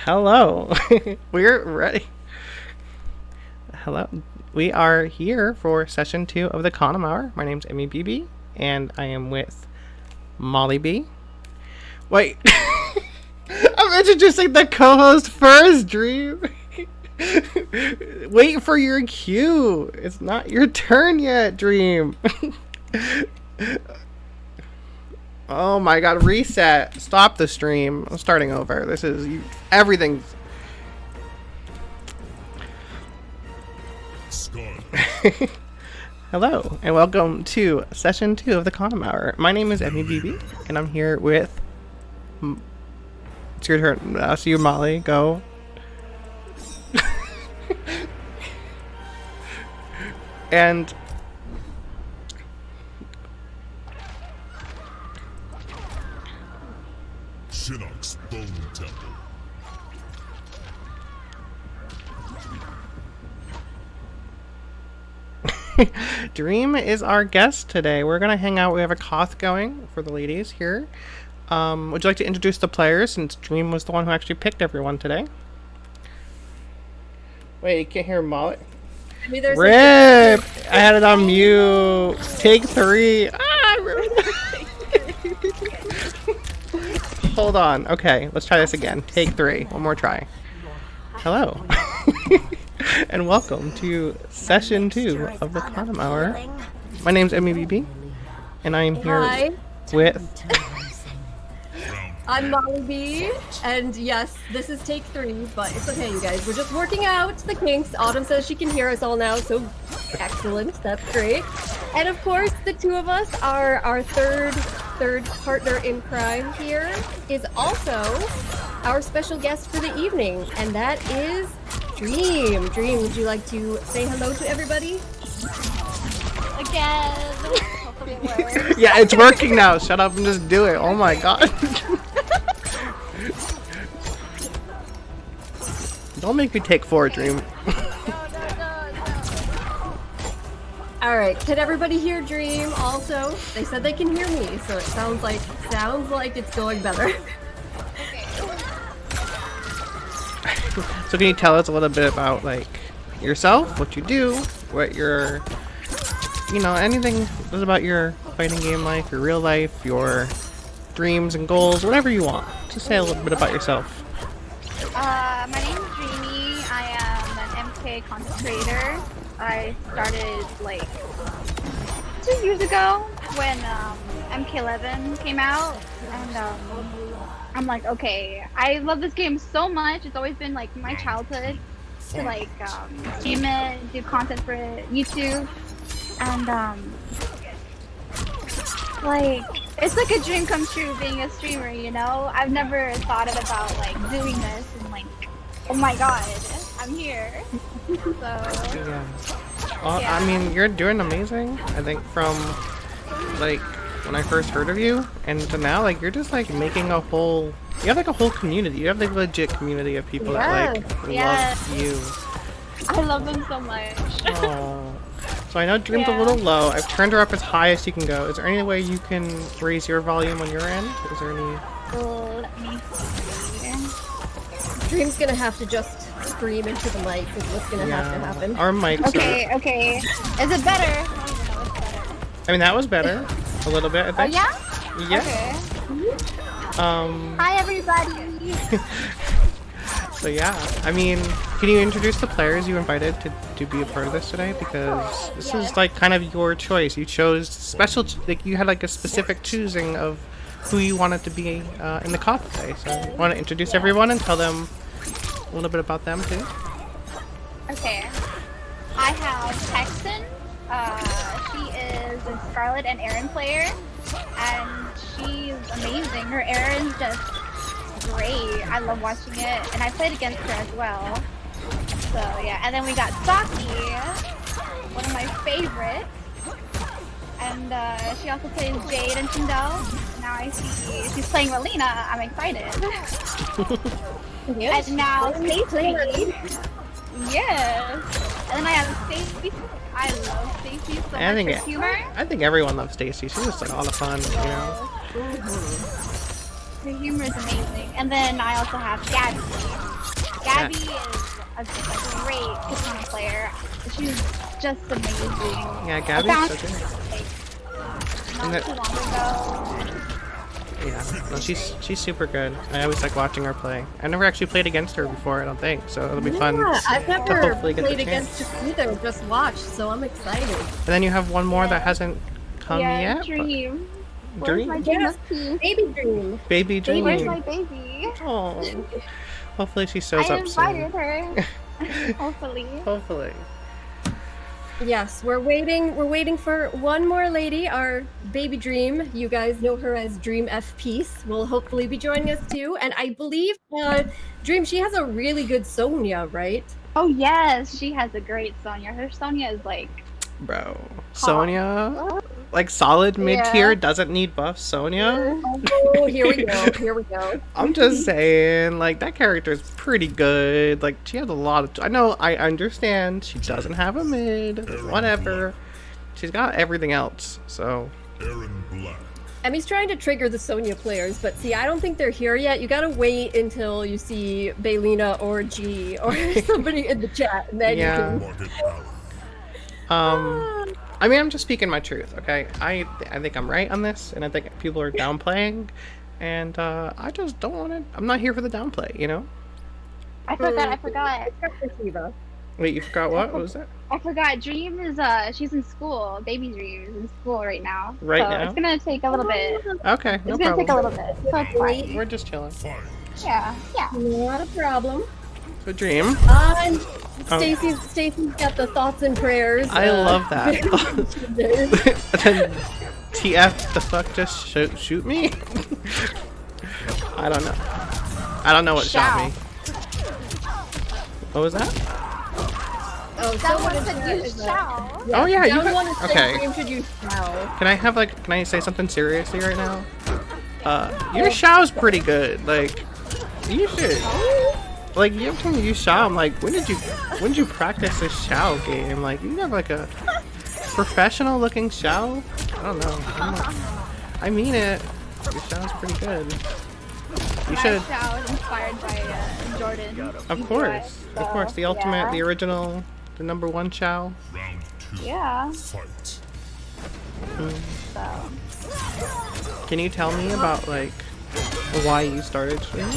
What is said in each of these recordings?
Hello. We're ready. Hello. We are here for session 2 of the Kahnum Hour. My name's Emmy BB, and I am with Molly B. Wait. I'm introducing the co-host first, Dream. Wait for your cue. It's not your turn yet, Dream. Oh my god, reset. Stop the stream. I'm starting over. This is everything. Hello, and welcome to session 2 of the Kahnum Hour. My name is Emmy BB, and I'm here with... It's your turn. I'll see you, Molly. Go. And... Shinnok's Bone Temple. Dream is our guest today. We're gonna hang out. We have a Koth going for the ladies here. Would you like to introduce the players, since Dream was the one who actually picked everyone today? Wait, you can't hear Molly? RIP! I had it on mute. Take 3. Hold on. Okay, let's try this again. Take 3. One more try. Hello. And welcome to session 2 of the Kahnum Hour. My name's Emmy BB, and I am here with... I'm Molly B, and yes, this is take 3, but it's okay, you guys. We're just working out the kinks. Autumn says she can hear us all now, so excellent. That's great. And of course, the two of us are our third partner in crime here is also our special guest for the evening, and that is Dream. Dream, would you like to say hello to everybody? Again. Hopefully it works. Yeah, it's working now. Shut up and just do it. Oh my god. Don't make me take 4, Dream. No. All right, can everybody hear Dream also? They said they can hear me, so it sounds like it's going better. So can you tell us a little bit about, like, yourself, what you do, what your, anything about your fighting game life, your real life, your dreams and goals, whatever you want. Just say a little bit about yourself. My name is Dreamy. I am an MK content creator. I started like 2 years ago when MK11 came out, and I'm like, okay, I love this game so much. It's always been like my childhood to like stream it, do content for it, YouTube, and like it's like a dream come true being a streamer. I've never thought about like doing this and like, oh my god, I'm here. So Yeah. Well, yeah. I mean, you're doing amazing. I think from, like, when I first heard of you and to now, like, you're just, like, making a whole... You have, like, a whole community. You have, like, a legit community of people that, like, love you. I love them so much. Oh. So I know Dream's a Yeah. little low. I've turned her up as high as you can go. Is there any way you can raise your volume on your end? Is there any... Let me see. Dream's gonna have to just scream into the mic is what's gonna have to happen. Our mics are... Okay. Is it better? I don't even know what's better. I mean, that was better. A little bit, I Oh think. yeah? Yeah. Okay. Hi everybody. So yeah, I mean, can you introduce the players you invited to be a part of this today? Because this is like kind of your choice. You chose like you had like a specific choosing of who you wanted to be in the Koth today. So you want to introduce everyone and tell them a little bit about them too? Okay. I have Texan. She is a Scarlet and Aaron player, and she's amazing. Her Aaron's just great. I love watching it, and I played against her as well. So yeah, and then we got Saki, one of my favorites, and she also plays Jade and Tyndall. Now I see she's playing Melina. I'm excited. Yes. And now Stacey. Yes. And then I have Stacey. I love Stacey so much for humor. I think everyone loves Stacey. She's just like a lot of fun, you know. Her humor is amazing. And then I also have Gabby. Gabby is a great Katana player. She's just amazing. Yeah, I Gabby's found so good. her, like, not too long ago. Yeah, no, she's super good. I always like watching her play. I never actually played against her before, I don't think, so it'll be fun Yeah, I've to never hopefully get the played chance. against her either, just watched, so I'm excited. And then you have one more that hasn't come Yeah, yet. but- Dream. Where's Dream? my Yes. Dream? Baby Dream. Baby Dream. Where's my baby? Oh, hopefully she shows I up invited soon. her. Hopefully. Hopefully. Yes, we're waiting for one more lady, our baby Dream. You guys know her as Dream F Peace. Will hopefully be joining us too. And I believe Dream, she has a really good Sonya, right? Oh yes, she has a great Sonya. Her Sonya is like Bro. Sonya? Like solid mid-tier, doesn't need buff Sonya? Oh, here we go. Here we go. I'm just saying, like, that character is pretty good. Like, she has a lot of... I understand she doesn't have a mid, whatever. She's got everything else, so... Aaron Black. Emmy's trying to trigger the Sonya players, but see, I don't think they're here yet. You gotta wait until you see Baylina or G or somebody in the chat, and then Yeah. you Market Power. I mean, I'm just speaking my truth, okay? I think I'm right on this, and I think people are downplaying, and I just don't want to... I'm not here for the downplay, you know? I forgot. can. Wait, you forgot what? What was that? I forgot. Dream is she's in school. Baby Dream is in school right now. Right so now? it's gonna take a little bit. Okay, no It's gonna take a problem. little bit. So it's fine. We're just chilling. Fight. Yeah. Not a problem. So, Dream. And Stacy's got the thoughts and prayers. I love that. Then TF the fuck just shoot me? I don't know. I don't know what shot me. What was that? Oh, That someone was in a chat new is shout. Oh, yeah, you Someone have- is okay. saying Dream should use Shao. Can I say something seriously right now? Your Shao's pretty good. Like, you should. Like, you have to use Shao. I'm like, when did you practice this Shao game? Like, you have like a professional looking Shao? I don't know. I mean it. Your Shao's pretty good. You My should. shout was inspired by Jordan. Of course, the ultimate, yeah. the original, the #1 Shao. Round 2. Yeah. Fight. So Can you tell me about like why you started streaming?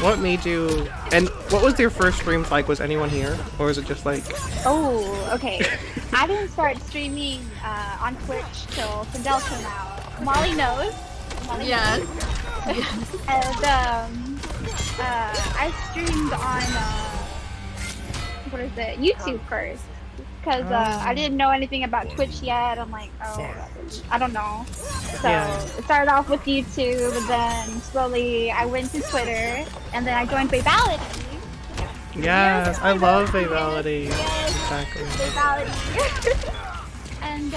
What made you, and what was your first streams like? Was anyone here, or was it just like? oh, okay. I didn't start streaming on Twitch till Fidel came out. Molly knows. Molly Yes. And I streamed on what is it? YouTube first, because I didn't know anything about Twitch yet. I'm like, oh, I don't know. So Yeah. it started off with YouTube, and then slowly I went to Twitter, and then I joined Babality. Yes, I love Babality. Yes, Exactly. Babality. And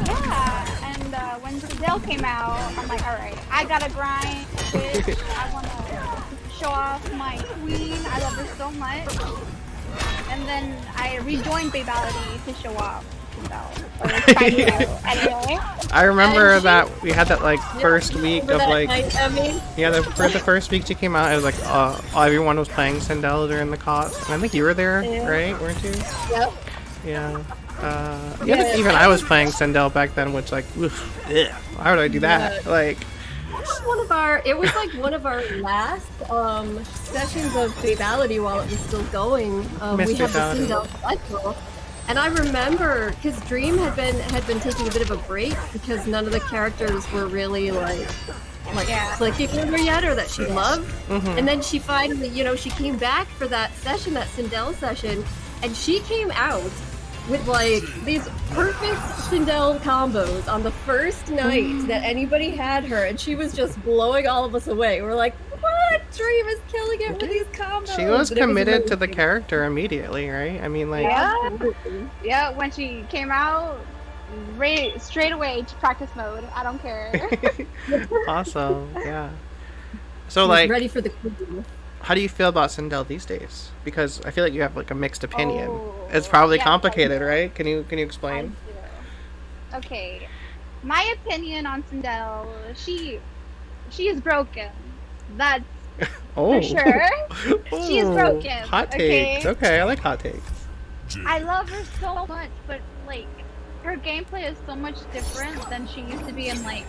yeah, and when Fidel came out, I'm like, all right, I gotta grind. Twitch. I wanna show off my queen. I love her so much. And then I rejoined Babality to show off Fidel. Or try to, anyway. I remember that we had that like first week Remember of that like, night, Emmy? yeah, for the first week she came out, it was like everyone was playing Sindel during the COS, and I think you were there, Yeah. right? Weren't you? Yep. Yeah. Yeah, I think even I was playing Sindel back then, which like, oof, ugh, why would I do that? Yeah. Like, It was like one of our last sessions of Babality while it was still going. Miss We had the Babality. Sindel cycle. And I remember because Dream had been taking a bit of a break because none of the characters were really like Yeah. clicking with her yet or that she loved. mhm. And then she finally, she came back for that session, that Sindel session, and she came out with like these perfect Sindel combos on the first night that anybody had her, and she was just blowing all of us away. We're like, what? Dream is killing it with these combos. She was And it committed to the amazing. character immediately, right? I mean, like, Yeah. Absolutely. Yeah, when she came out, straight away to practice mode. I don't care. awesome, yeah. So, She was like, ready for the queen. how do you feel about Sindel these days? Because I feel like you have like a mixed opinion. Oh, It's probably yes, I complicated, do. right? Can you I explain? do. Okay, my opinion on Sindel, she is broken. That's Oh. For sure. She is Ooh, broken. Hot okay? takes. Okay, I like hot takes. Jade. I love her so much, but like her gameplay is so much different than she used to be in like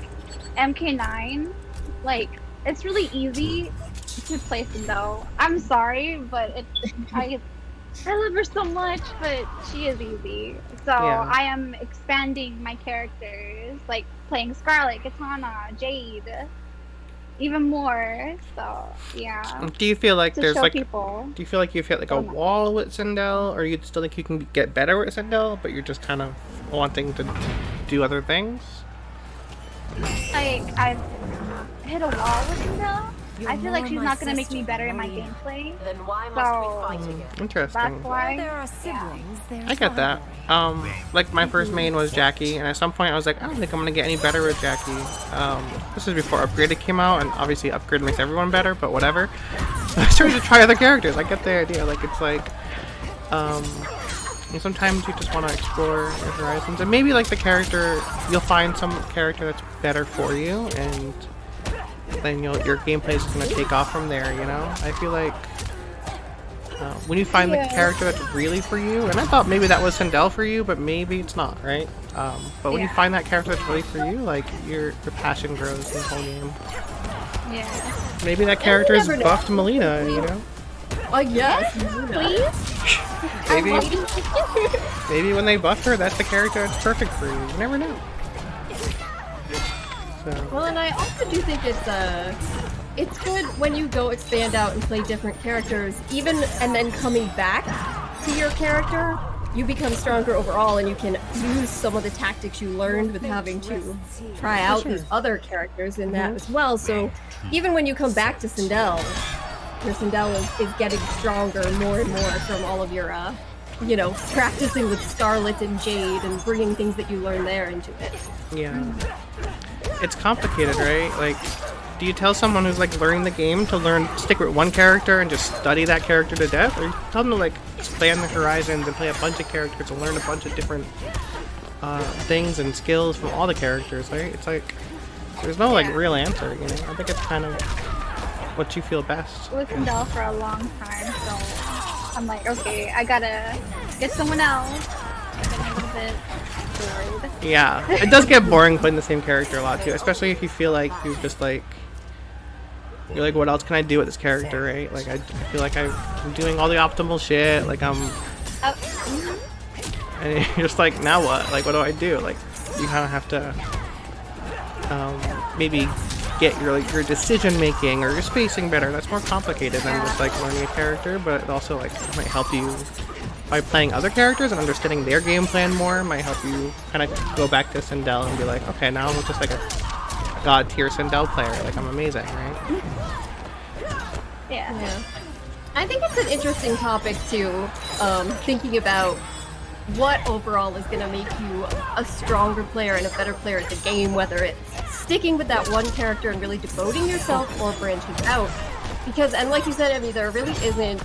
MK9. Like it's really easy to play Sindel. I'm sorry, but I love her so much, but she is easy. So Yeah. I am expanding my characters, like playing Scarlet, Katana, Jade, even more. So yeah, Do you feel like to there's show like people. do you feel like you've hit like a So much. wall with Sindel, or you still think you can get better with Sindel, but you're just kind of wanting to do other things? Like I've hit a wall with Sindel. I feel like she's not gonna make me better in my gameplay. Then why must So we fight again? that's Interesting. why. There are siblings. I get that. Like my first main was Jackie, and at some point I was like, I don't think I'm gonna get any better with Jackie. This is before Upgraded came out, and obviously Upgrade makes everyone better, but whatever. I started to try other characters. I get the idea. Like it's like, and sometimes you just want to explore your horizons, and maybe like the character, you'll find some character that's better for you, and then your gameplay is gonna take off from there. You know, I feel like. When you find the character that's really for you, and I thought maybe that was Sindel for you, but maybe it's not, right? But when you find that character that's really for you, like your passion grows in the whole game. Yeah. Maybe that character is never know. buffed Melina, you know? Yes, Please. Maybe when they buff her, that's the character that's perfect for you. You never know. So, Well, and I also do think it's good when you go expand out and play different characters, even and then coming back to your character, you become stronger overall, and you can use some of the tactics you learned with having to try out these other characters in that as well. So even when you come back to Sindel, your Sindel is getting stronger more and more from all of your, practicing with Scarlet and Jade and bringing things that you learn there into it. yeah. It's complicated, right? Like, do you tell someone who's like learning the game to stick with one character and just study that character to death, or you tell them to like expand the horizons and play a bunch of characters and learn a bunch of different things and skills from all the characters, right? It's like there's no like real answer, you know. I think it's kind of what you feel best. With Sindel for a long time, so I'm like, okay, I gotta get someone else. I'm getting a little bit bored. Yeah, it does get boring playing the same character a lot too, especially if you feel like you're like, what else can I do with this character, right? Like I feel like I'm doing all the optimal shit, like I'm, and you're just like, now what? Like what do I do? Like you kind of have to maybe get your decision making or your spacing better. That's more complicated than just like learning a character, but it also like might help you by playing other characters and understanding their game plan more. Might help you kind of go back to Sindel and be like, okay, now I'm just like a god tier Sindel player. Like I'm amazing, right? Yeah. I think it's an interesting topic too, thinking about what overall is going to make you a stronger player and a better player at the game, whether it's sticking with that one character and really devoting yourself or branching out. Because, and like you said, Emmy, there really isn't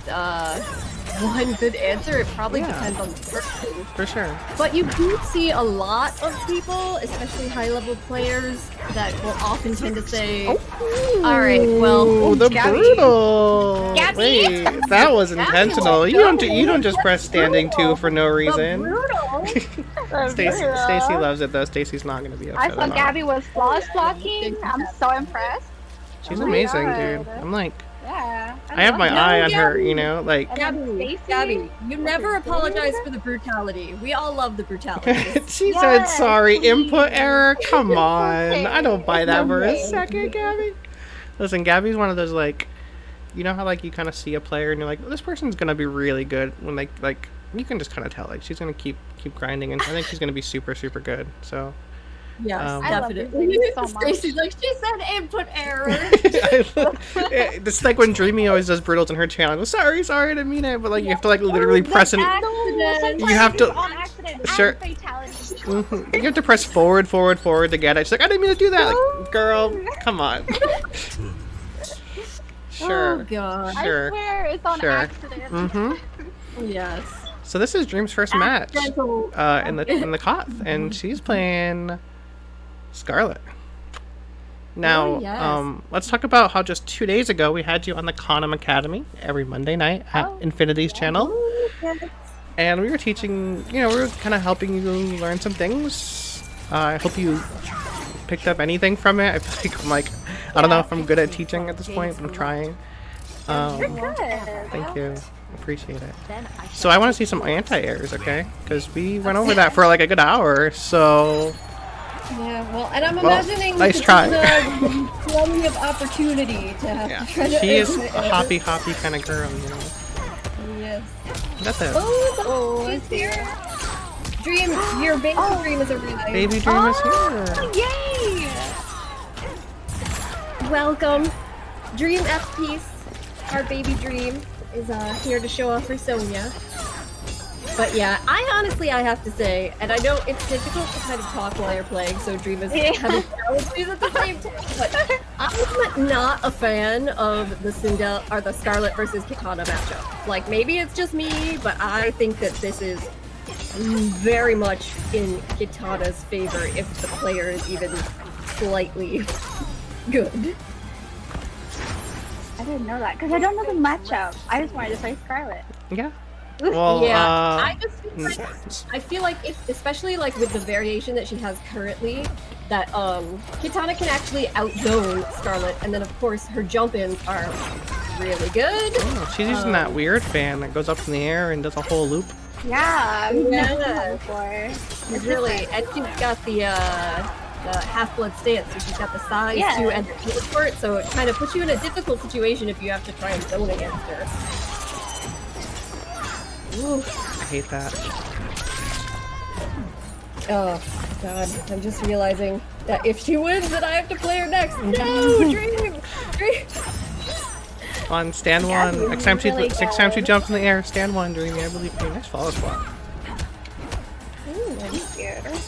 one good answer. It probably depends on the person. For sure. But you do see a lot of people, especially high-level players, that will often tend to say, "All right, well, Ooh, the Gabby." brutal. Gabby. Wait, that was intentional. You don't just press standing 2 for no reason. Stacy loves it though. Stacy's not gonna be I upset saw at all. Gabby was flawless blocking. I'm so impressed. She's Oh my amazing, God. dude. I'm like, Yeah. I have my No, eye on her, Gabby. you know, like. Gabby, Gabby, you never apologize for the brutality. We all love the brutality. She said Yes, sorry, please. input error. Come It's on, okay. I don't buy It's that for a okay. second, Gabby. Listen, Gabby's one of those like, you know how like you kind of see a player and you're like, this person's gonna be really good when like you can just kind of tell like she's gonna keep grinding and I think she's gonna be super good. So. Yes, I love definitely. these ladies so much. Stacy's like, she said input error. It's like when Dreamy always does brutals in her channel. I go, sorry, I didn't mean it. But like you have to like literally press and Accident. you have to- on accident. Sure. And fatality. you have to press forward to get it. She's like, I didn't mean to do that. Like, girl, come on. Sure. Oh god. Sure. I swear it's on Sure. accident. Mm-hmm. Yes. So this is Dream's first match Accidental. in the Koth, and she's playing Scarlet. Now, Oh, yes. let's talk about how just 2 days ago we had you on the Kahnum Academy every Monday night at Oh, Infinity's channel. Ooh, yes. And we were teaching, we were kind of helping you learn some things. I hope you picked up anything from it. I feel like I don't know if I'm good at teaching at this point, but I'm trying. You're good. Thank you. Appreciate it. So I want to see some anti-airs, okay? Because we went over that for like a good hour, so... Yeah, well, and I'm Well, imagining nice this try. is plenty of opportunity to have Yeah, to try to she is a hoppy kind of girl, you know. Yes. That's it. Oh, it's here. Dream, your baby dream is arrived. Baby Dream is here. Yay! Welcome. Dream F Piece, our baby Dream, is here to show off her Sonya. But yeah, I have to say, and I know it's difficult to kind of talk while you're playing, so Dream is having challenges at the same time, but I'm not a fan of the the Scarlet versus Kitana matchup. Like, maybe it's just me, but I think that this is very much in Kitana's favor if the player is even slightly good. I didn't know that because I don't know the matchup. I just wanted to play Scarlet. Yeah. Well, I just feel like if, especially like with the variation that she has currently, that Kitana can actually outzone Scarlet, and then of course her jump-ins are really good. oh, she's using that weird fan that goes up in the air and does a whole loop. Yeah, I've never done that Yeah. before. It's really, and she's got the half-blood stance, so she's got the size Yeah. too, and the teleport, so it kind of puts you in a difficult situation if you have to try and zone against her. Ooh. I hate that. Oh god, I'm just realizing that if she wins, then I have to play her next. No, Dream! Dream! On stand Yeah, one. you're Next time really next time she good. jumps in the air, stand one, Dreamy. I believe in you. Nice follow spot.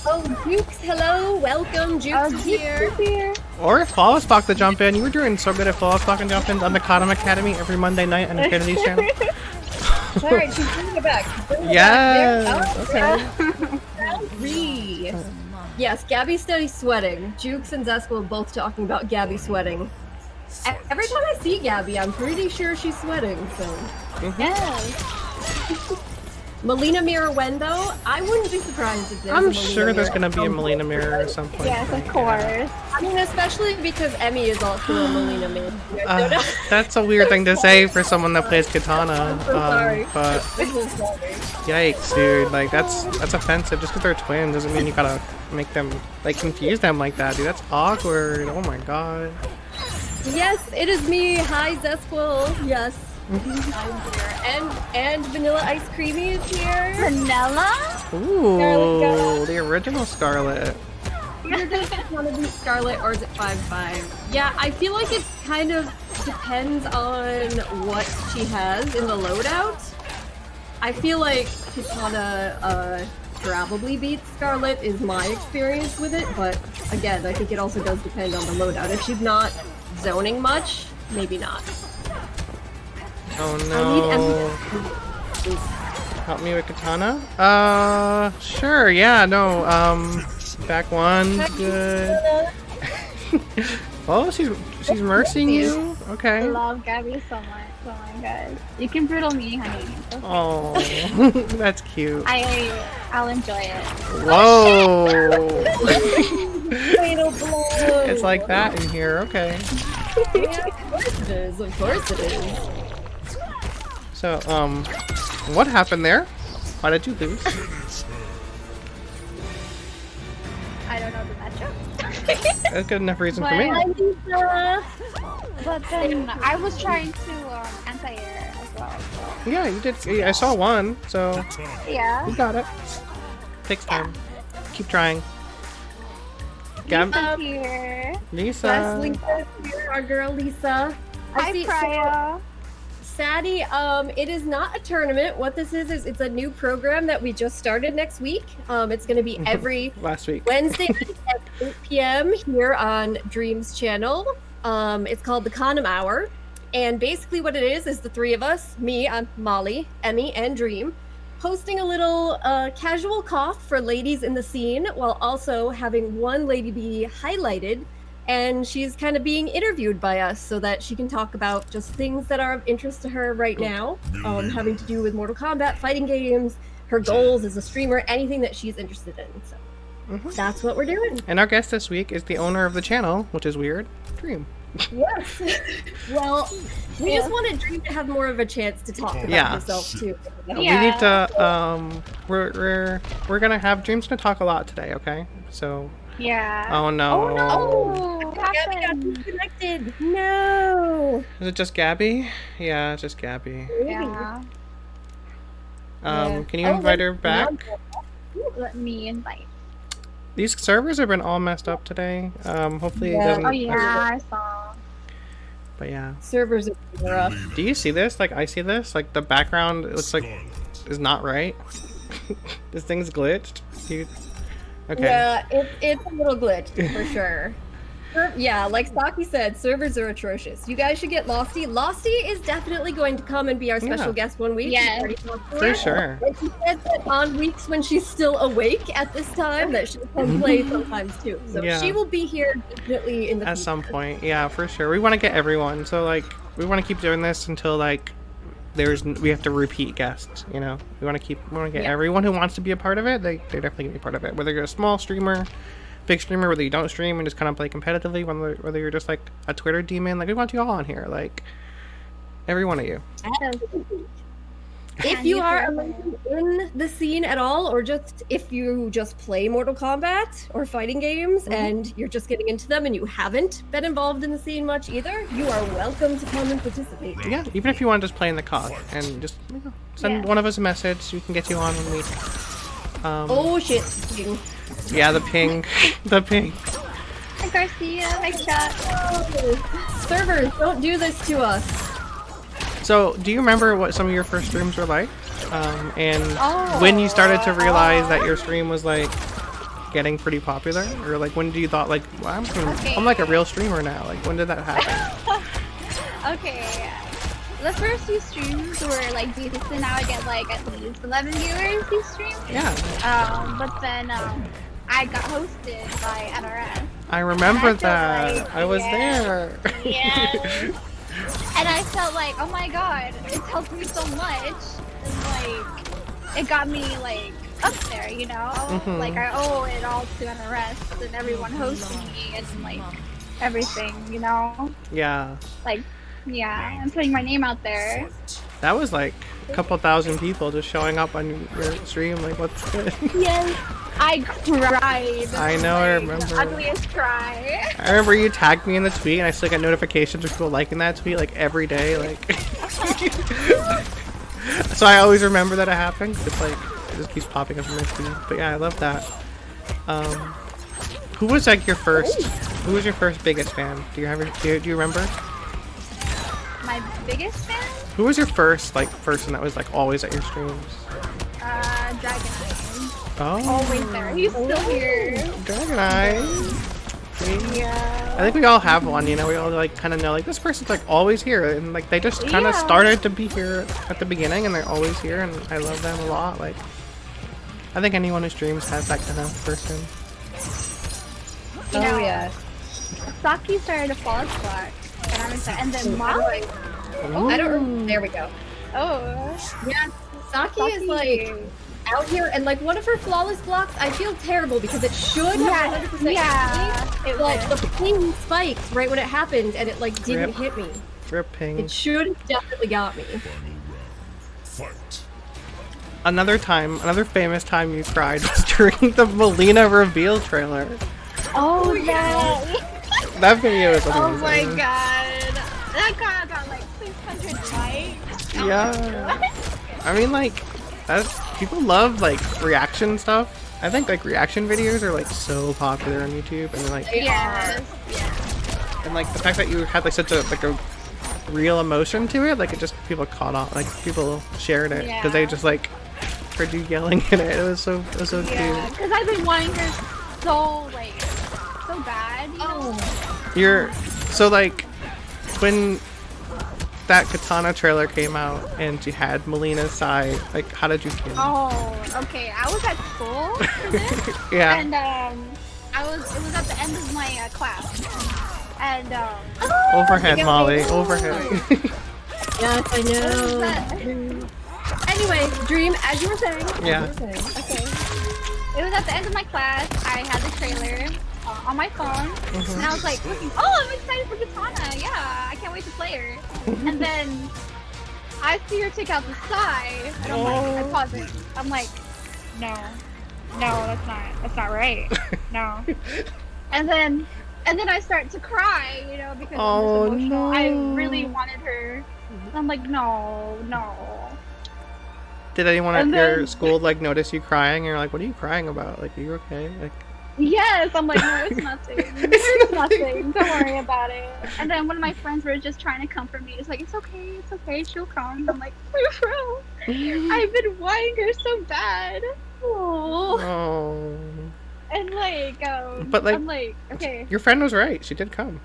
Oh, Jukes, hello, welcome, Jukes is here. Or follow spot to jump in. You were doing so good at follow spot and jump in on the Kahnum Academy every Monday night on Infinity's channel. Alright, she's bringing it back. She's bringing it Yes. back. There. Okay. Oh, three. Yes, Gabby's steady sweating. Jukes and Zesk were both talking about Gabby sweating. Every time I see Gabby, I'm pretty sure she's sweating, so. Yes. Melina Mirror when though? I wouldn't be surprised if there's a I'm Melina sure there's Mirror gonna at be a some Melina point. mirror at some point. Yes, of Yeah. course. I mean, especially because Emmy is also a Melina Mirror. That's a weird thing to say for someone that plays Katana. I'm so sorry. But I'm so sorry. yikes, dude! Like that's offensive. Just because they're twins doesn't mean you gotta make them like confuse them like that, dude. That's awkward. Oh my god. Yes, it is me. Hi, Zesquil. Yes. I'm here. And Vanilla Ice Creamy is here. Vanilla? Ooh, go. the original Scarlet. You're just gonna be Scarlet or is it 5-5? Yeah, I feel like it kind of depends on what she has in the loadout. I feel like Kitana probably beats Scarlet is my experience with it, but again, I think it also does depend on the loadout. If she's not zoning much, maybe not. Oh I no. Help me with Katana? Sure, yeah, no, back one, good. Oh, she's mercying you? I Okay. love Gabby so much. Oh my god. You can brutal me, honey. It's okay. Oh, that's cute. I'll enjoy it. Whoa! Fatal blow! It's like that in here, okay. Yeah, of course it is. Of course it is. So, what happened there? Why did you lose? I don't know the matchup. That's good enough reason for But- me. Hi, Lisa. But then I was trying to anti-air as well. So. Yeah, you did. Yeah, I saw one, so Yeah. you got it. Takes time. Keep trying. Gab, Lisa's here. Yes, Lisa. Lisa is here, our girl Lisa. Hi, Priya. Sadie, it is not a tournament. What this is it's a new program that we just started next week. It's going to be every Last week. Wednesday at 8 p.m. here on Dream's channel. It's called the Kahnum Hour. And basically what it is the three of us, me, I'm Molly, Emmy, and Dream, hosting a little casual cough for ladies in the scene while also having one lady be highlighted and she's kind of being interviewed by us so that she can talk about just things that are of interest to her right now, having to do with Mortal Kombat, fighting games, her goals as a streamer, anything that she's interested in. So that's what we're doing. And our guest this week is the owner of the channel, which is weird, Dream. Yes. Well, we just wanted Dream to have more of a chance to talk about herself too. We need to we're gonna have Dream's gonna talk a lot today, okay? So Yeah. Oh no. Oh no! What Gabby got happened? disconnected. No. Is it just Gabby? Yeah, it's just Gabby. Yeah. Can you invite her back? Let me invite. These servers have been all messed up today. Hopefully it doesn't. Oh yeah, I saw. But yeah. Servers are rough. Do you see this? Like I see this. Like the background, it looks like is not right. This thing's glitched. Okay. Yeah, it's a little glitched for sure. Yeah, like Saki said, servers are atrocious. You guys should get Losty. Losty is definitely going to come and be our special guest one week. Yes. For sure. And she said that on weeks when she's still awake at this time, that she'll come play sometimes too. So she will be here definitely in the at future. some point. Yeah, for sure. We want to get everyone. So like, we want to keep doing this until like we have to repeat guests. You know, we want to get everyone who wants to be a part of it. They're definitely gonna be a part of it. Whether you're a small streamer, big streamer, whether you don't stream and just kind of play competitively, whether you're just like a Twitter demon, like we want you all on here, like every one of you. If you are in the scene at all, or just if you just play Mortal Kombat or fighting games and you're just getting into them and you haven't been involved in the scene much either, you are welcome to come and participate. Yeah, even if you want to just play in the COD and just send one of us a message, we can get you on when we. Oh shit! Yeah, the ping, the ping. Hi Garcia, hi chat. Servers, don't do this to us. So, do you remember what some of your first streams were like? And when you started to realize that your stream was like getting pretty popular, or like when you thought like, well, I'm like a real streamer now? Like when did that happen? Okay. The first few streams were like decent. Now I get like at least 11 viewers these streams. Yeah. But then I got hosted by NRS. I remember that. Like, I was there. Yeah. And I felt like, oh my god, it helped me so much. And like, it got me like up there, you know? Like I owe it all to NRS and everyone hosting me and like everything, you know? Yeah. Like, yeah, I'm putting my name out there. That was like a couple thousand people just showing up on your stream. Like, what's good? Yes, I cried. I know, I remember. Ugliest cry. I remember you tagged me in the tweet, and I still get notifications of people liking that tweet like every day. Like, so I always remember that it happened. It's like it just keeps popping up in my feed. But yeah, I love that. Who was like your first? Who was your first biggest fan? Do you remember? My biggest fan? Who was your first like person that was like always at your streams? Dragon Eyes. Oh. Always there. He's still here. Dragon Eyes. Yeah. I think we all have one, you know, we all like kind of know like this person's like always here, and like they just kind of started to be here at the beginning and they're always here, and I love them a lot. Like I think anyone who streams has that kind of person. You know, yeah. Saki started to fall black. And then Mara. I don't remember. There we go. Oh. Yeah, Saki is like out here, and like one of her flawless blocks, I feel terrible because it should have 100% hit me, but the ping spiked right when it happened, and it like didn't hit me. Rip ping. It should have definitely got me. Fight. Another famous time you cried was during the Melina reveal trailer. Oh yeah. That video is amazing. Oh my god. That got like 600 likes. Yeah. I mean, like, people love like reaction stuff. I think like reaction videos are like so popular on YouTube, and like and like the fact that you had like such a real emotion to it, like it just people caught on, like people shared it because they just like heard you yelling in it. It was so cute. Because I've been wanting her so bad. You know? So like when that Katana trailer came out and you had Melina's side, like how did you feel? Oh, okay. I was at school for this. Yeah. And It was at the end of my class, and Overhead, yeah, Molly. yeah. Overhead. Yes, I know. Anyway, Dream, as you were saying. Yeah. okay. It was at the end of my class. I had the trailer on my phone, and I was like, looking, oh, I'm excited for Katana. Yeah, I can't wait to play her. And then I see her take out the Sai, and I'm like, I pause it. I'm like, no, that's not right. No. And then I start to cry, you know, because I'm just emotional. no. I really wanted her. And I'm like, no. Did anyone at And your then- school like notice you crying? And you're like, what are you crying about? Like, are you okay? Like, Yes, I'm like, no, it's nothing. It's nothing. Don't worry about it. And then one of my friends were just trying to comfort me. It's like, it's okay, she'll come. I'm like, bro, I've been wanting her so bad. Oh. oh. And like, But, like, I'm like, okay, Your friend was right. She did come.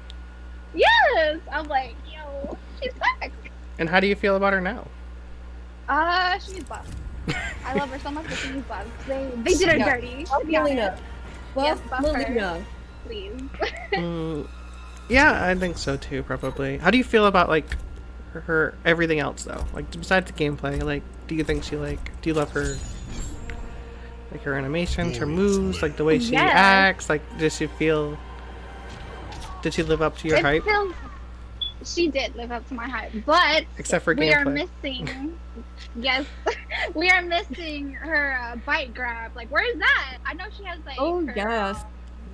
yes. I'm like, yo, she's back. And how do you feel about her now? She needs buff. I love her so much, but she needs buff. They did her dirty. To be Melina. honest. Well, Yes, buff her. Melina. Please. Yeah, I think so too, probably. How do you feel about like her everything else though? Like besides the gameplay, like do you think do you love her like her animations, her moves, like the way she Yes. acts, like did she live up to your hype? She did live up to my hype, but Except for we are gameplay. missing. Yes, we are missing her bite grab. Like, where is that? I know she has like. Oh, her, yes.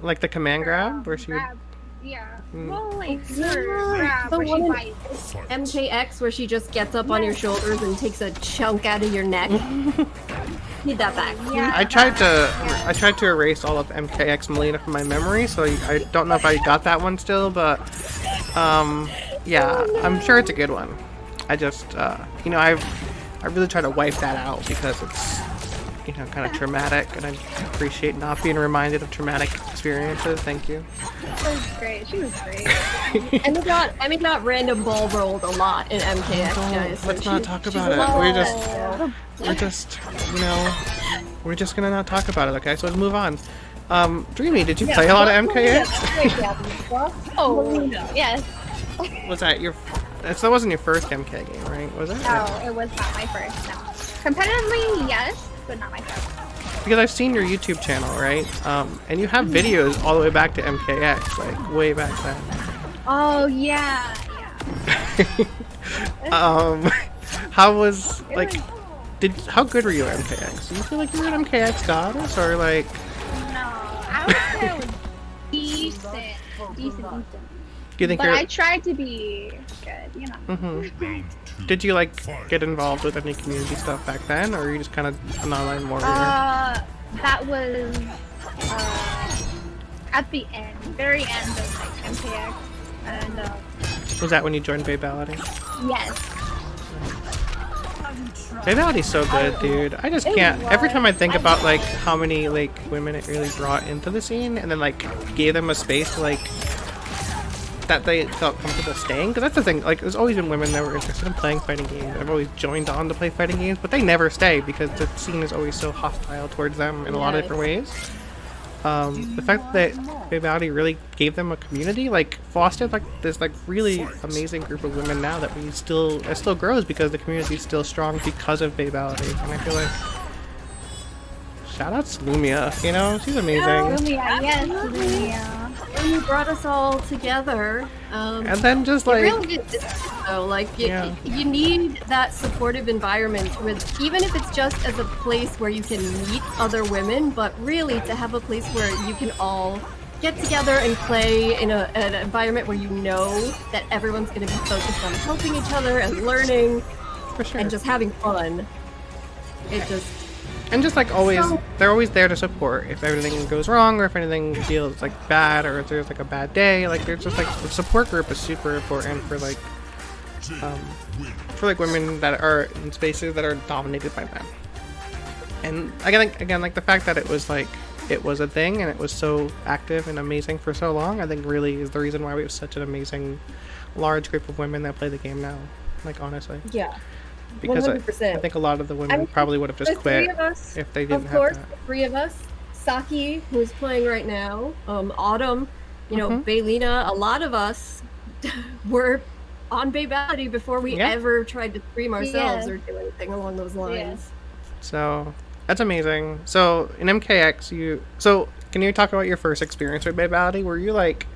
Like the command grab where she would grab. Yeah. Mm. Well, like Yeah, her grab the where she one in- bites. MKX where she just gets up on your shoulders and takes a chunk out of your neck. Need that back. Yeah. I tried to erase all of MKX Melina from my memory, so I don't know if I got that one still, but yeah, I'm sure it's a good one. I just you know, I really try to wipe that out because it's, you know, kind of traumatic, and I appreciate not being reminded of traumatic experiences. Thank you. She was great. She was great. Emmy got random ball rolled a lot in MKX, guys. so Let's not she- talk she's about a it. lot- We're just, you know, we're just gonna not talk about it. Okay, so let's move on. Dreamy, did you play a lot of MKX? Oh, yes. Was that your? That wasn't your first MK game, right? Was it? No, it was not my first. No. Competitively, yes, but not my first. Because I've seen your YouTube channel, right? And you have videos all the way back to MKX, like way back then. Oh yeah. How was like? How good were you at MKX? Do you feel like you were an MKX goddess, or like? No, I would say it was decent. Do you think But you're? I tried to be good, you know. Mhm. Did you like get involved with any community stuff back then, or are you just kind of an online warrior? That was at the end, very end of like MKX, and Was that when you joined Babality? yes. Babality's so good, dude. I just can't. Every time I think about like how many like women it really brought into the scene, and then like gave them a space to like that they felt comfortable staying. Because that's the thing. Like, there's always been women that were interested in playing fighting games. I've always joined on to play fighting games, but they never stay because the scene is always so hostile towards them in a lot of different ways. The fact that Babality really gave them a community, like fostered like this like really amazing group of women now that it still grows because the community is still strong because of Babality, and I feel like shout out to Lumia, you know, she's amazing. Lumia, yes, Lumia. And you brought us all together. And then just It like really did. So, like, Yeah. you need that supportive environment with, even if it's just as a place where you can meet other women, but really to have a place where you can all get together and play in an environment where you know that everyone's going to be focused on helping each other and learning for sure. and just having fun. It just, And just like always, So- they're always there to support if everything goes wrong or if anything feels like bad or if there's like a bad day. Like there's just like the support group is super important for like women that are in spaces that are dominated by men. And again, like the fact that it was a thing and it was so active and amazing for so long, I think really is the reason why we have such an amazing large group of women that play the game now. Like honestly. yeah. Because I 100%. think a lot of the women probably would have just The three quit of us, if they didn't of course, have that. the three of us Saki, who's playing right now, Autumn, you know, Baylina, a lot of us were on Babality before we ever tried to stream ourselves or do anything along those lines. So that's amazing. So in MKX, so can you talk about your first experience with Babality? Were you like,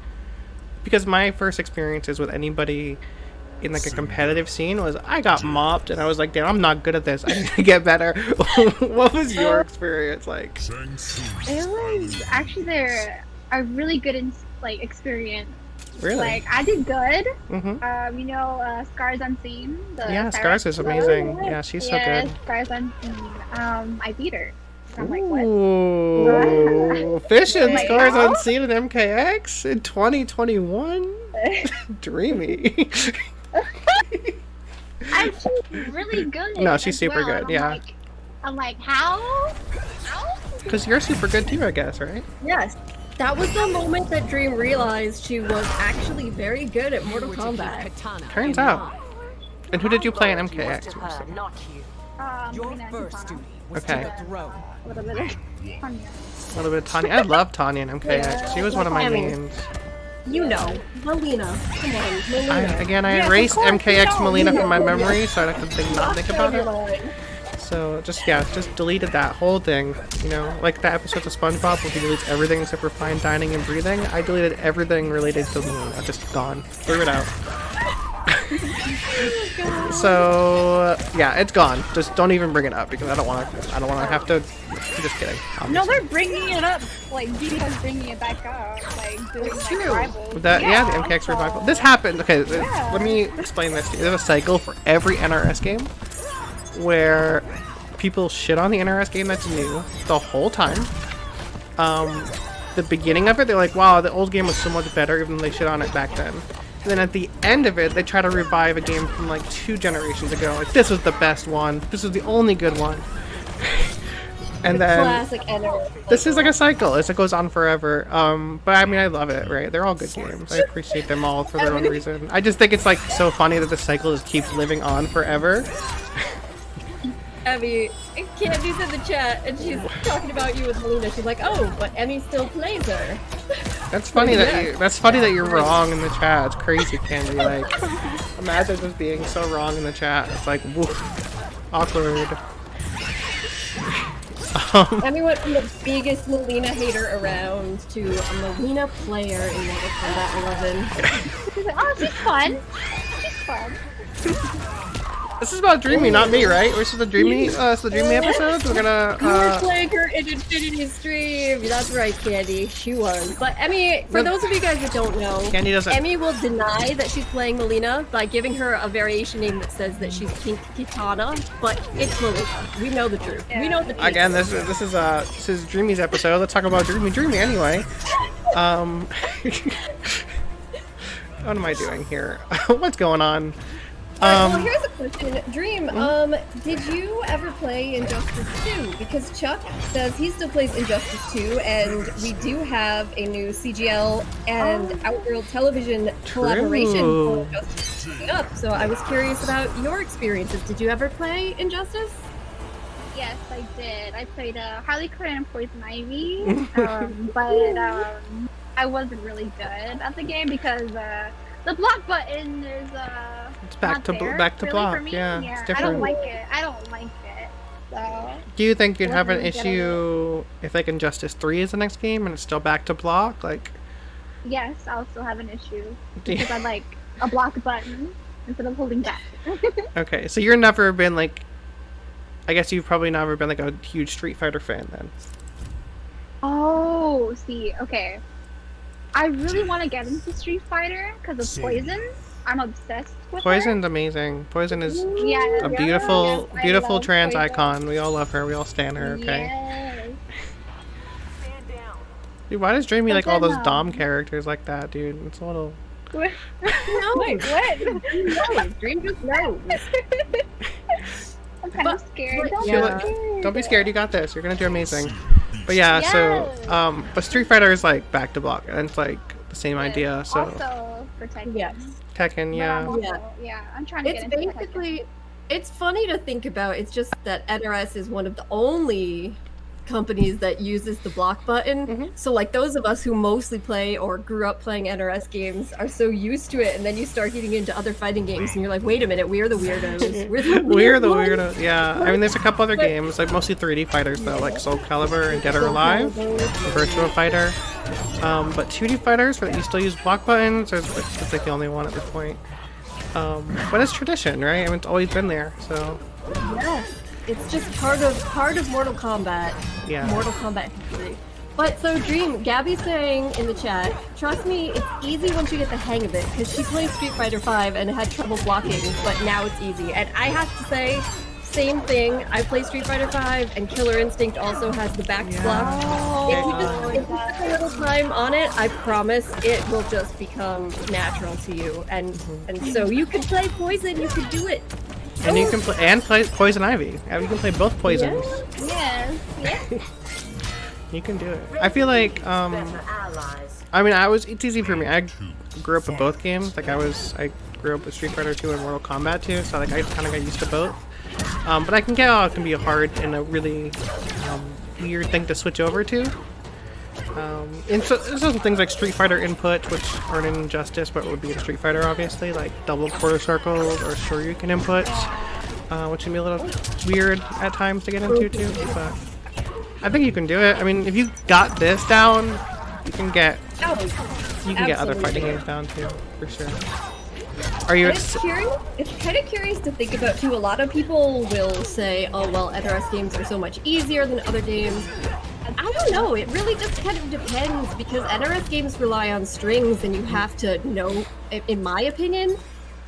because my first experiences with anybody in like a competitive scene was I got mopped and I was like, damn, I'm not good at this. I need to get better. What was your experience like? It was actually a really good experience. Really? Like I did good. You know, Scars Unseen. Scars is amazing. Yeah, she's so good. Scars Unseen. I beat her. I'm like, what? Ooh, fishing Scars Unseen at MKX in 2021. Dreamy. She's really good. No, she's super good. Yeah. I'm like, how? Because you're super good too, I guess, right? Yes. That was the moment that Dream realized she was actually very good at Mortal Kombat. Turns out. And who did you play in MKX? Your first duty was to throw. A little bit of Tanya. I love Tanya in MKX. She was one of my mains. You know, Melina. Come on, Melina. I erased MKX Melina from my memory so I could not think about it. So just deleted that whole thing. You know, like that episode of SpongeBob where he deletes everything except for fine dining and breathing. I deleted everything related to Melina. Just gone. Threw it out. So yeah, it's gone. Just don't even bring it up because I don't want to have to. I'm just kidding. No, they're bringing it up. Like BB's bringing it back up. Like doing rivals. The MKX revival. This happened. Okay, let me explain this to you. There's a cycle for every NRS game where people shit on the NRS game that's new the whole time. The beginning of it, they're like, wow, the old game was so much better, even though they shit on it back then. And then at the end of it, they try to revive a game from like 2 generations ago. Like, this was the best one. This was the only good one. And then classic NRS. This is like a cycle. It goes on forever. But I mean, I love it, right? They're all good games. I appreciate them all for their own reason. I just think it's like so funny that the cycle just keeps living on forever. Emmy, Candy's in the chat and she's talking about you with Melina. She's like, oh, but Emmy still plays her. That's funny that you're wrong in the chat. It's crazy, Candy. Like, imagine just being so wrong in the chat. It's like, woof, awkward. Emmy went from the biggest Melina hater around to a Melina player in Mortal Kombat 11. She's like, oh, she's fun. She's fun. This is about Dreamy, not me, right? This is the Dreamy, episode. We're gonna. You were playing her in Infinity Stream. That's right, Candy. She was. But Emmy, for those of you guys that don't know, Candy doesn't. Emmy will deny that she's playing Melina by giving her a variation name that says that she's Pink Kitana, but it's Melina. We know the truth. We know the truth. Again, this is Dreamy's episode. Let's talk about Dreamy anyway. What am I doing here? What's going on? Well, here's a question. Dream, did you ever play Injustice 2? Because Chuck says he still plays Injustice 2, and we do have a new CGL and Outworld Television collaboration for Injustice coming up. So I was curious about your experiences. Did you ever play Injustice? Yes, I did. I played Harley Quinn and Poison Ivy, but I wasn't really good at the game because the block button is it's back to block. Yeah, it's different. I don't like it. So. Do you think you'd have an issue if like Injustice 3 is the next game and it's still back to block? Like. Yes, I'll still have an issue because I like a block button instead of holding back. Okay, so you've never been like. I guess you've probably never been like a huge Street Fighter fan then. Oh, see, okay. I really want to get into Street Fighter because of Poison. I'm obsessed with Poison's her. amazing. Poison is a beautiful trans Poison. icon. We all love her. We all stan her. Okay. Yes. Dude, why does Dreamy like all those Dom characters like that, dude? It's a little. No, wait, what? No, Dream just knows. I'm kind of scared. Don't be scared. You got this. You're gonna do amazing. But yeah, so but Street Fighter is like back to block, and it's like the same idea. So also for Tekken. Yes. Tekken, Yeah, I'm trying to get into basically, it's funny to think about. It's just that NRS is one of the only companies that uses the block button. So like those of us who mostly play or grew up playing NRS games are so used to it, and then you start getting into other fighting games and you're like, wait a minute, we're the weirdos. We're the weirdos. Yeah, I mean, there's a couple other games, like mostly 3D fighters though, like Soul Calibur and Dead or Alive, Virtua Fighter. But 2D fighters that you still use block buttons, or it's like the only one at this point. But it's tradition, right? I mean, it's always been there. So yes, it's just part of Mortal Kombat. Yeah. Mortal Kombat history. But so Dream, Gabby's saying in the chat, trust me, it's easy once you get the hang of it, because she played Street Fighter V and had trouble blocking, but now it's easy. And I have to say, same thing. I play Street Fighter V, and Killer Instinct also has the back block. If you just put a little time on it, I promise it will just become natural to you. And so you can play Poison, you can do it. and you can play Poison Ivy. Yeah, you can play both poisons. Yes. You can do it. I feel like I mean, it's easy for me. I grew up with both games. Like I grew up with Street Fighter 2 and Mortal Kombat 2, so like I kind of got used to both. But I can get how it can be hard and a really weird thing to switch over to. And so there's some things like Street Fighter input, which aren't in Injustice, but would be in Street Fighter, obviously, like double quarter circles or Shoryuken inputs, which can be a little weird at times to get into too. But I think you can do it. I mean, if you got this down, you can get other fighting games down too, for sure. Are you? It's kind of curious to think about too. A lot of people will say, "Oh, well, NRS games are so much easier than other games." And I don't know. It really just kind of depends, because NRS games rely on strings, and you have to know, in my opinion,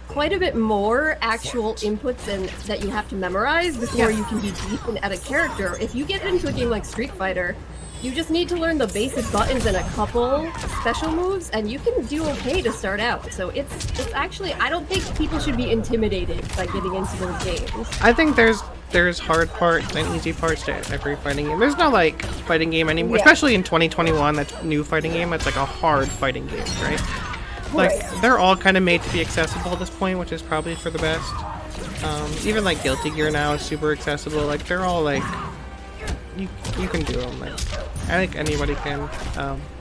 quite a bit more actual inputs and that you have to memorize before you can be decent at a character. If you get into a game like Street Fighter, you just need to learn the basic buttons and a couple special moves, and you can do okay to start out. So it's actually, I don't think people should be intimidated by getting into those games. I think there's hard parts and easy parts to every fighting game. There's no like fighting game anymore, especially in 2021. That's new fighting game. It's like a hard fighting game, right? Like they're all kind of made to be accessible at this point, which is probably for the best. Even like Guilty Gear now is super accessible. Like they're all like you can do them. Like, I think anybody can.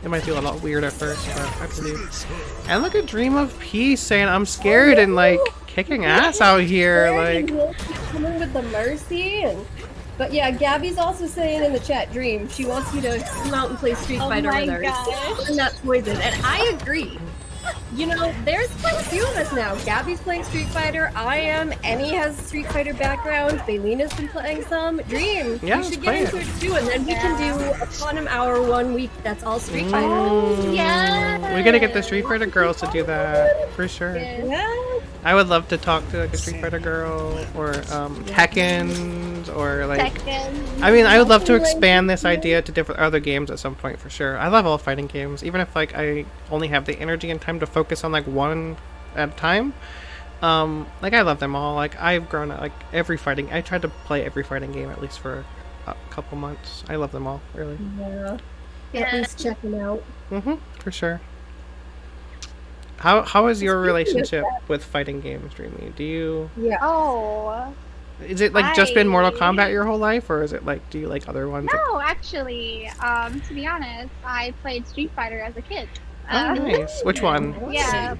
It might feel a lot weird at first, but I believe. And look at Dream of Peace saying I'm scared and like kicking ass out here. Like coming with the mercy But yeah, Gabby's also saying in the chat, Dream, she wants you to come out and play Street Fighter with her. And that's Poison. And I agree. You know, there's quite a few of us now. Gabby's playing Street Fighter, I am, Annie has a Street Fighter background, Baylina's been playing some. Dream, you should get into it too, and then we can do a Kahnum Hour 1 week that's all Street Fighter. Yeah. We gotta get the Street Fighter girls to do that, for sure. Yeah. I would love to talk to like a Street Fighter girl, or Tekken, or like... Tekken. I mean, I would love to expand this idea to different other games at some point, for sure. I love all fighting games, even if like I only have the energy and time to focus on like one at a time. Like I love them all. Like I've grown up like every fighting. I tried to play every fighting game at least for a couple months. I love them all, really. Yeah. At least check them out. For sure. How is your relationship with fighting games, Dreamy? Do you? Yeah. Oh. Is it like just been Mortal Kombat your whole life, or is it like do you like other ones? No, actually, to be honest, I played Street Fighter as a kid. Oh, nice. Which one? Yeah,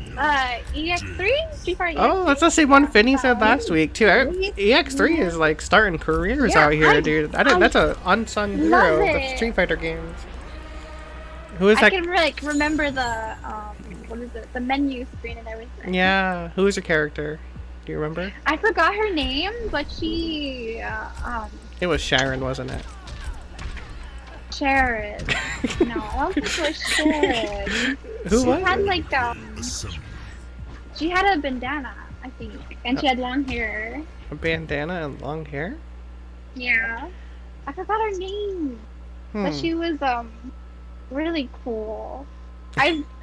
EX3? Street Fighter EX3. Oh, that's the same one Finny said last week too. EX3 is like starting careers out here, dude. That's a unsung hero of the Street Fighter games. Who is that? I can like remember the what is it? The menu screen and everything. Yeah. Who is your character? Do you remember? I forgot her name, but she It was Sharon, wasn't it? Sharon. No, I don't think it was Sharon. Who was She had it? like she had a bandana, I think, and she had long hair. A bandana and long hair? Yeah, I forgot her name, but she was really cool.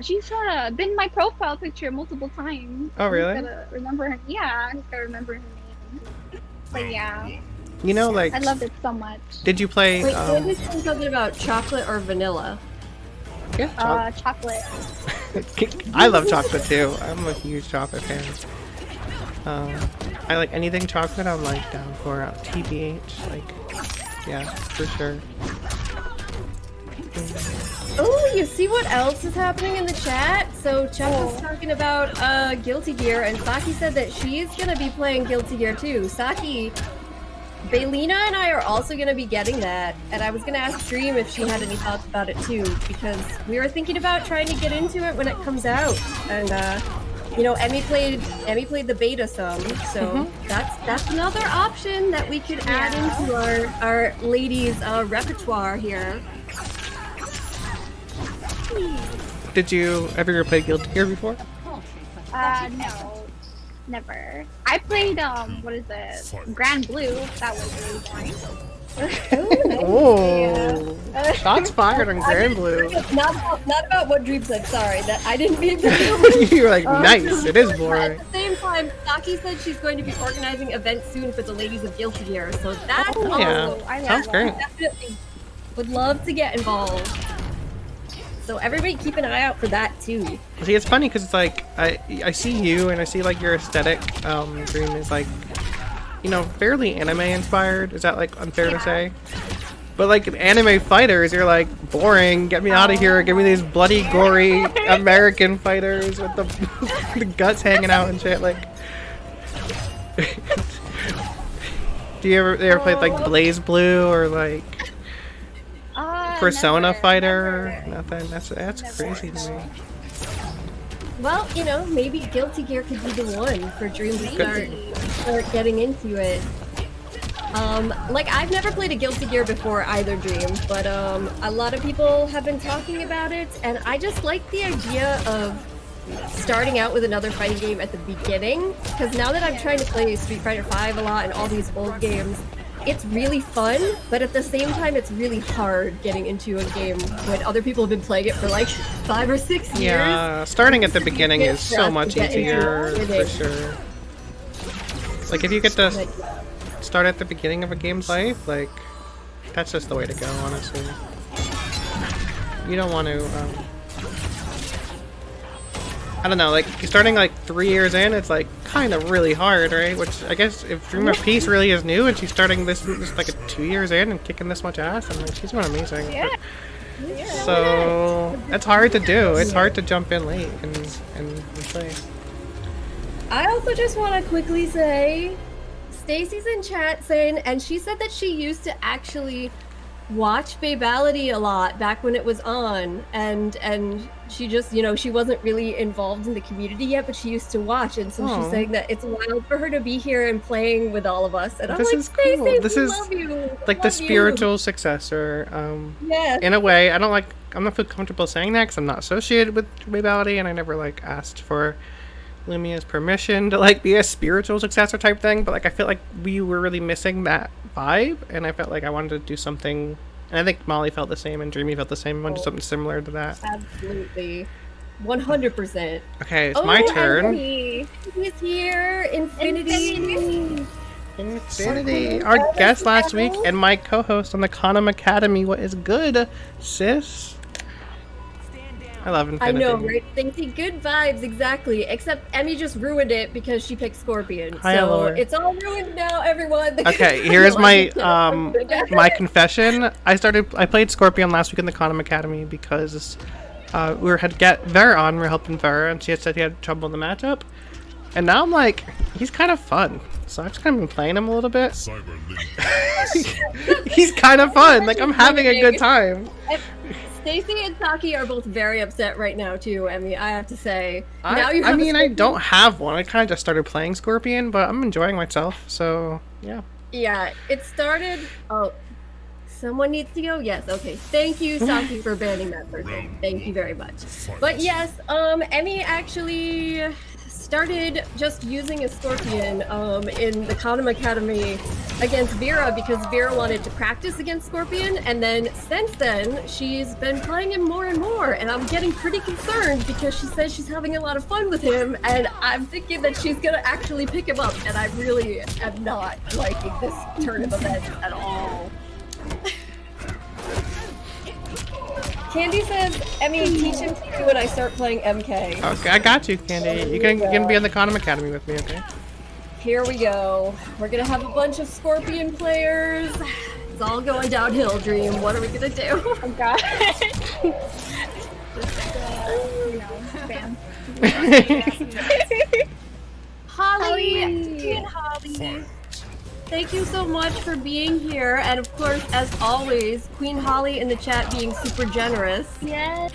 She's been my profile picture multiple times. Oh really? I just gotta remember her. Yeah, I just gotta remember her name. But yeah. You know, like I loved it so much. Did you play? Wait, can we say something about chocolate or vanilla? Yeah, Chocolate. I love chocolate too. I'm a huge chocolate fan. I like anything chocolate. I'm like down for TBH. Like, yeah, for sure. Oh, you see what else is happening in the chat? So Chuck is talking about Guilty Gear, and Saki said that she's gonna be playing Guilty Gear too. Saki, Baylina and I are also gonna be getting that, and I was gonna ask Dream if she had any thoughts about it too, because we were thinking about trying to get into it when it comes out, and you know, Emmy played the beta some, so that's another option that we could add into our ladies' repertoire here. Did you ever play Guilty Gear before? No, never. I played what is it? Grand Blue. That was really boring. Oh, shots fired on Grand Blue. Not about what Dream said. Sorry, that I didn't mean to. You were like, nice. It is boring. At the same time, Saki said she's going to be organizing events soon for the ladies of Guilty Gear, so that's yeah, sounds great. Definitely would love to get involved. So everybody keep an eye out for that too. See, it's funny because it's like I see you and I see like your aesthetic. Dream is like, you know, fairly anime inspired. Is that like unfair to say? But like anime fighters, you're like boring. Get me out of here. Give me these bloody, gory American fighters with the guts hanging out and shit. Like, do you ever play like Blaze Blue or like Persona Never, Fighter? never. Nothing. That's crazy to me. Well, you know, maybe Guilty Gear could be the one for Dream to start getting into it. Like I've never played a Guilty Gear before either, Dream, but a lot of people have been talking about it, and I just like the idea of starting out with another fighting game at the beginning, because now that I'm trying to play Street Fighter V a lot and all these old games, it's really fun, but at the same time it's really hard getting into a game when other people have been playing it for like 5 or 6 years. Yeah, starting at the beginning is so much easier, for sure. Like if you get to start at the beginning of a game's life, like that's just the way to go, honestly. You don't want to I don't know, like starting like 3 years in, it's like kind of really hard, right? Which I guess if Dream of Peace really is new and she's starting this just like 2 years in and kicking this much ass, I'm like, she's doing amazing. Yeah. So it's hard to do. It's hard to jump in late and play. I also just want to quickly say, Stacy's in chat saying, and she said that she used to actually watch Babality a lot back when it was on, and she just, you know, she wasn't really involved in the community yet, but she used to watch, and so she's saying that it's wild for her to be here and playing with all of us, and I'm like, Stacey, cool. This is love you. like the spiritual successor. Yes. In a way, I'm not feel comfortable saying that because I'm not associated with Babality, and I never like asked for Lumia's permission to like be a spiritual successor type thing, but like I feel like we were really missing that vibe, and I felt like I wanted to do something, and I think Molly felt the same and Dreamy felt the same. I wanted to do something similar to that. Absolutely. 100%. Okay, it's my turn. He's here. Infinity. Our guest last week and my co-host on the Kahnum Academy. What is good, sis? I love Infinity. I know, right? Thinking good vibes, exactly. Except Emmy just ruined it because she picked Scorpion. Hi, so Lord. it's all ruined now, everyone. Okay, here's my my confession. I played Scorpion last week in the Kahnum Academy because we had get Vera on. We were helping Vera, and she had said he had trouble in the matchup. And now I'm like, he's kind of fun. So I've just kind of been playing him a little bit. He's kind of fun. Like I'm having a good time. Stacy and Saki are both very upset right now too, Emmy, I have to say. I don't have one. I kind of just started playing Scorpion, but I'm enjoying myself, so yeah. Yeah, it started... Oh, someone needs to go? Yes, okay. Thank you, Saki, for banning that person. Thank you very much. But yes, Emmy actually started just using a Scorpion in the Kahnum Academy against Vera because Vera wanted to practice against Scorpion, and then since then she's been playing him more and more, and I'm getting pretty concerned because she says she's having a lot of fun with him, and I'm thinking that she's gonna actually pick him up, and I really am not liking this turn of events at all. Candy says, Emmy, teach him to do when I start playing MK. Okay, I got you, Candy. You can be in the Kahnum Academy with me, okay? Here we go. We're gonna have a bunch of Scorpion players. It's all going downhill, Dream. What are we gonna do? Oh god. You know, fans. Holly! Fight. Thank you so much for being here, and of course, as always, Queen Holly in the chat being super generous. Yes.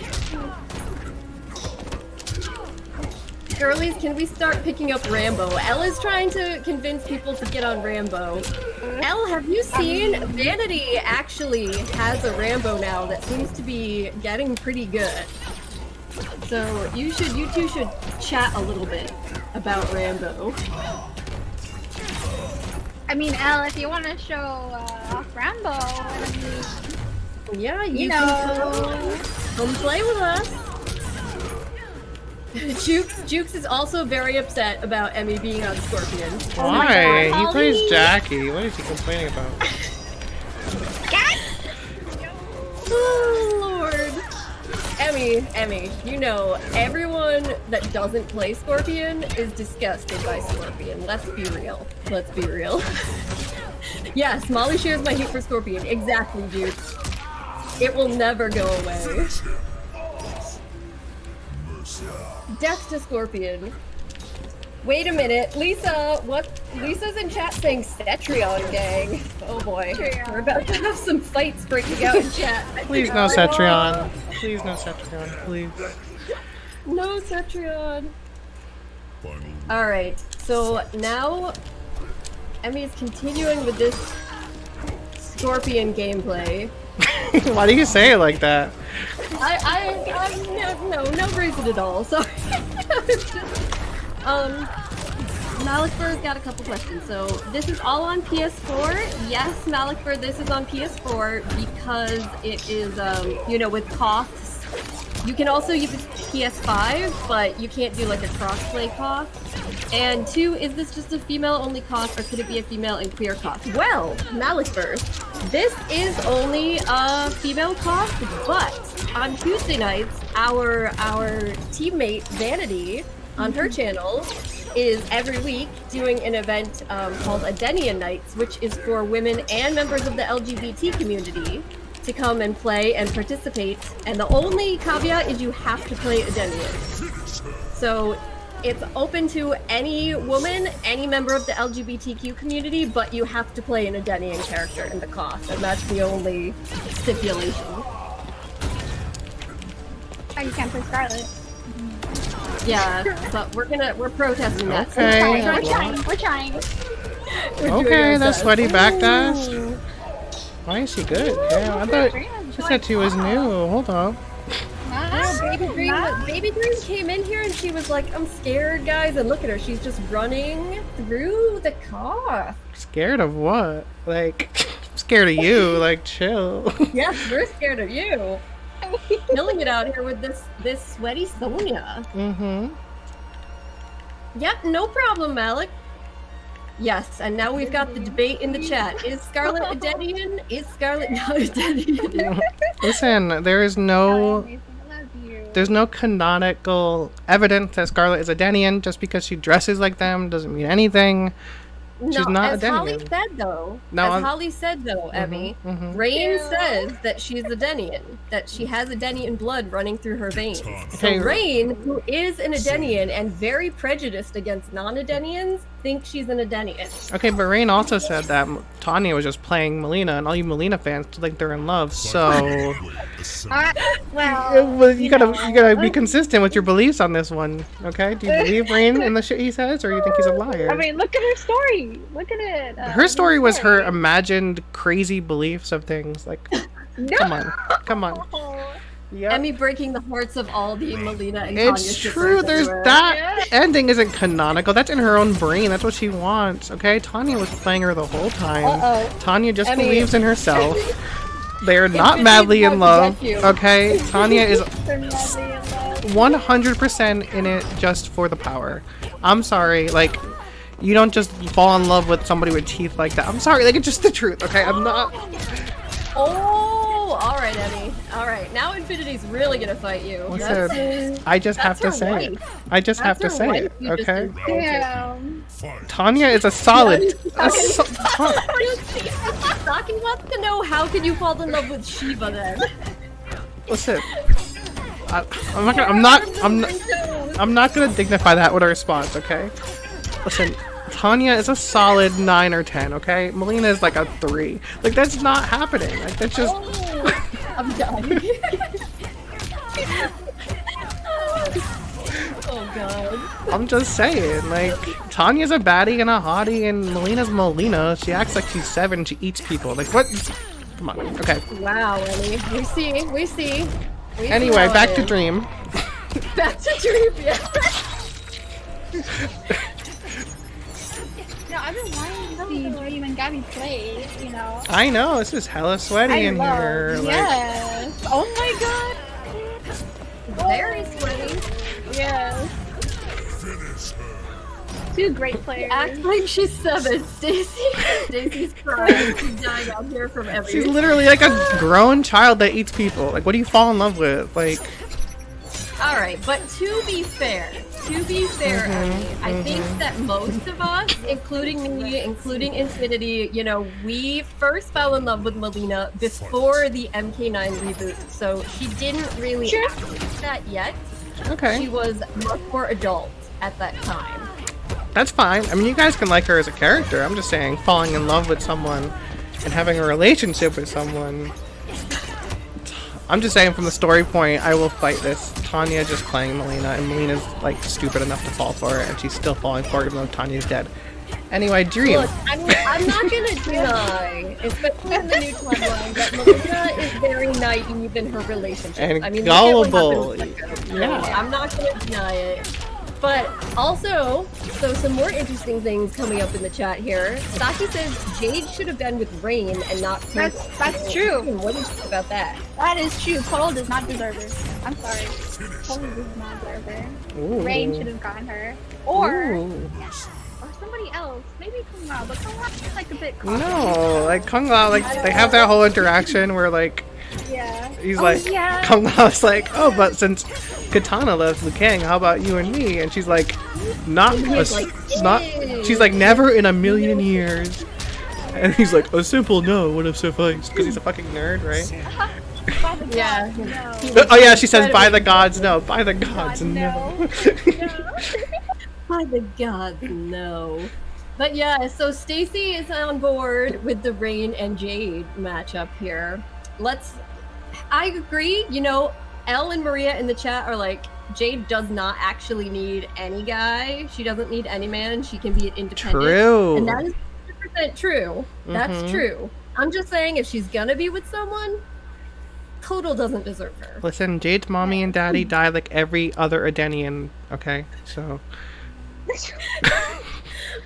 Girlies, can we start picking up Rambo? Elle is trying to convince people to get on Rambo. Elle, have you seen Vanity actually has a Rambo now that seems to be getting pretty good. So you two should chat a little bit about Rambo. I mean, Elle, if you want to show off Rambo, I mean, Yeah, you you know. can come play with us. Jukes is also very upset about Emmy being on Scorpion. Why? He Holly. plays Jackie. What is he complaining about? Oh, Lord. Emmy, you know, everyone that doesn't play Scorpion is disgusted by Scorpion. Let's be real. Let's be real. Yes, Molly shares my hate for Scorpion. Exactly, Jukes. It will never go away. Death to Scorpion. Wait a minute, Lisa, what? Lisa's in chat saying Cetrion gang. Oh boy. Cetrion. We're about to have some fights breaking out in chat. Please no Cetrion. Please no Cetrion, please. No Cetrion. Final Alright, so now Emmy is continuing with this Scorpion gameplay. Why do you say it like that? No reason at all, sorry. Malikfur's got a couple questions. So this is all on PS4. Yes, Malikfur, this is on PS4 because it is, you know, with costs. You can also use it PS5, but you can't do like a crossplay cost. And 2, is this just a female-only cost, or could it be a female and queer cost? Well, Malikfur, this is only a female cost, but on Tuesday nights, our teammate Vanity on her channel is every week doing an event called Adenian Nights, which is for women and members of the LGBT community to come and play and participate. And the only caveat is you have to play Adenian. So it's open to any woman, any member of the LGBTQ community, but you have to play an Adenian character in the cost, and that's the only stipulation. oh, you can't play Scarlet. Yeah, but we're protesting that. Okay. We're trying. We're doing Okay, our that's best. sweaty backdash. Why is she good? Yeah, I thought she said she was new. Hold on. Baby Dream came in here and she was like, I'm scared, guys, and look at her, she's just running through the car. Scared of what? Like, I'm scared of you. Like, chill. Yes, we're scared of you. Killing it out here with this sweaty Sonya. Mm-hmm. Yep, no problem, Malik. Yes, and now we've got the debate in the chat. Is Scarlet Adenian? Is Scarlet not Adenian? Listen, there's no canonical evidence that Scarlet is a Denian. Just because she dresses like them doesn't mean anything. She's not as a Holly Denian. said though, Holly said though, Emmy, Rain says that she's a Denian, that she has Adenian blood running through her veins. So Okay. Rain, who is an Adenian and very prejudiced against non-Adenians, thinks she's an Adenian. Okay, but Rain also said that Tanya was just playing Melina, and all you Melina fans think they're in love. So Well, you gotta be consistent with your beliefs on this one. Okay? Do you believe Rain in the shit he says, or you think he's a liar? I mean, look at her story. Look at it. Her story was her imagined crazy beliefs of things. Like, No. come on. Yep. Emmy breaking the hearts of all the Melina and Tanya It's shippers true. There's everywhere. that ending isn't canonical. That's in her own brain. That's what she wants. Okay, Tanya was playing her the whole time. Uh-oh. Tanya just Emmy. believes in herself. They are not Infinity madly is in about to love. get you. Okay, Tanya is They're madly in love. 100% in it just for the power. I'm sorry, like. You don't just fall in love with somebody with teeth like that. I'm sorry, like, it's just the truth, okay? I'm not... Oh, alright, Emmy. Alright, now Infinity's really gonna fight you. Listen, I just have to that's her say it. wife. I just have to That's her say wife it, you just okay? insulted. Damn. fight. Tanya is a solid... Saki wants to know how could you fall in love with Shiva then? Listen, I'm not gonna dignify that with a response, okay? Listen, Tanya is a solid 9 or 10, okay? Melina is like a 3. Like, that's not happening. Like, that's just... I'm dying. Oh god. I'm just saying, like, Tanya's a baddie and a hottie, and Melina's Melina. She acts like she's 7, she eats people. Like, what? Come on, okay. Wow, Ellie. We see. Anyway, back to Dream. Back to Dream, yeah. No, I've been wanting to see Dream and Gabby play, you know. I know, this is hella sweaty in here. Like, Yes. Oh my god. Very sweaty. Yes. Finish her. Two great players. Act like she's 7. Stacy's crying. She died out here from everything. she's literally like a grown child that eats people. Like, what do you fall in love with? Like, Alright, but to be fair, Ellie, I think that most of us, including me, including Infinity, you know, we first fell in love with Melina before the MK9 reboot, so she didn't really act like that yet. okay. She was much more adult at that time. That's fine. I mean, you guys can like her as a character. I'm just saying, falling in love with someone and having a relationship with someone. I'm just saying, from the story point, I will fight this. Tanya just playing Melina, and Melina's like stupid enough to fall for it, and she's still falling for it even though Tanya's dead. Anyway, Dream. Look, I'm not gonna deny, especially in the new timeline, that Melina is very naive in her relationship. And I mean, gullible. look at what happened with her. Yeah. I'm not gonna deny it. But also, so some more interesting things coming up in the chat here. Saki says Jade should have been with Rain and not Prince. That's true. What do you think about that? That is true. Total does not deserve her. I'm sorry. Total does not deserve her. Ooh. Rain should have gotten her. Or Ooh. somebody else. Maybe Kung Lao, but Kung Lao is like a bit No, like Kung Lao, like they have that whole interaction where like Yeah. he's Oh, like yeah. Kung Lao's like, oh, but since Katana left Liu Kang, how about you and me? And she's like, not he's a, like, not. "Ew." She's like, never in a million years. And he's like, a simple no would have sufficed, because he's a fucking nerd, right? By the Yeah. gods, no. Oh yeah, she says, by the gods, no. By the gods, no. By the gods, no. But yeah, so Stacy is on board with the Rain and Jade matchup here. I agree, you know, Elle and Maria in the chat are like, Jade does not actually need any guy. She doesn't need any man. She can be independent. True. And that is 100% true. That's Mhm. true. I'm just saying, if she's gonna be with someone, Kotal doesn't deserve her. Listen, Jade's mommy and daddy died like every other Edenian, okay? So,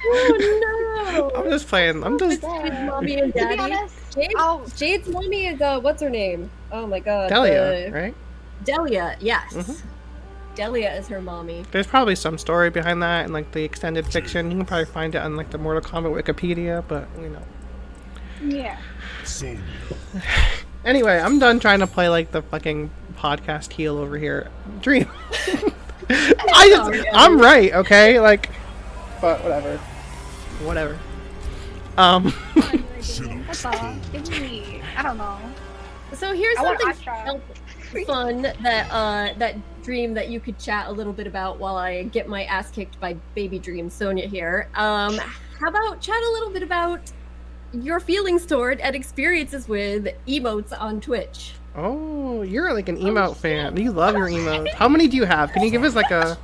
Oh no! I'm just playing, I'm just... Jade's mommy and To be daddy. honest, Jade's mommy is what's her name? Oh my god. Delia, right? Delia, yes. Mhm. Delia is her mommy. There's probably some story behind that in like the extended fiction. You can probably find it on like the Mortal Kombat Wikipedia, but you know. yeah. So Anyway, I'm done trying to play like the fucking podcast heel over here. Dream. I'm right, okay? Like, but whatever. Whatever. That's all. Give me, I don't know. So here's I want something Astra. else fun that Dream that you could chat a little bit about while I get my ass kicked by baby Dream Sonia here. How about chat a little bit about your feelings toward and experiences with emotes on Twitch? Oh, you're like an emote fan. You love your emotes. How many do you have? Can you give us like a...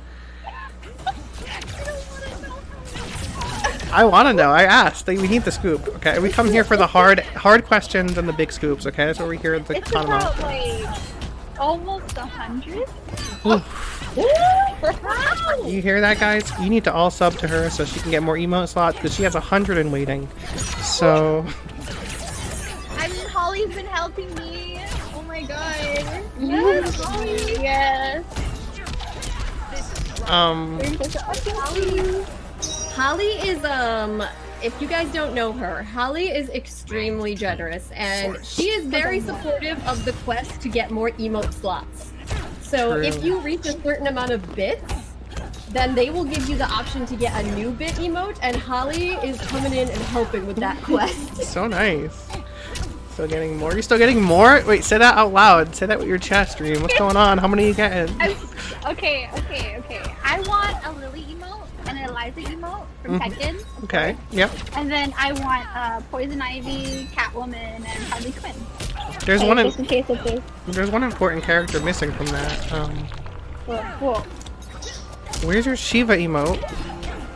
I want to know. I asked. We need the scoop. Okay, we come here for the hard questions and the big scoops. Okay, that's what we hear at the It's Kahnum about Hour. like almost 100. You hear that, guys? You need to all sub to her so she can get more emote slots because she has 100 in waiting. So, I mean, Holly's been helping me. Oh my god. Yes, Holly. Yes. Holly is if you guys don't know her, Holly is extremely generous and she is very supportive of the quest to get more emote slots. So True. if you reach a certain amount of bits, then they will give you the option to get a new bit emote, and Holly is coming in and helping with that quest. so nice. Still getting more? You're still getting more? Wait, say that out loud. Say that with your chest, Dream. What's going on? How many are you getting? Okay. I want a Lily emote and an Eliza emote from Tekken. Okay, yep. And then I want Poison Ivy, Catwoman, and Harley Quinn. There's Just in case of this. there's one important character missing from that. Cool. Where's your Shiva emote?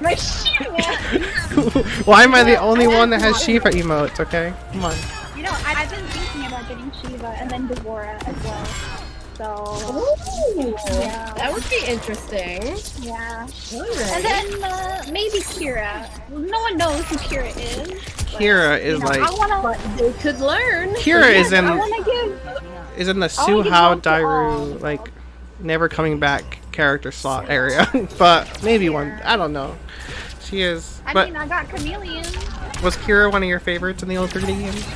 My Shiva! Why am I the only one that has Shiva emotes, okay? Come on. You know, I've been thinking about getting Shiva and then Devora as well. So, Ooh, yeah. that would be interesting. Yeah. Alright. And then maybe Kira. No one knows who Kira is. Kira is I like wanna. But they could learn. Kira is I in wanna give. the wanna Suhao give love to Dairu all. like never coming back character slot area. But maybe one, I don't know. She is, I but mean, I got Chameleon. was Kira one of your favorites in the old 3D games?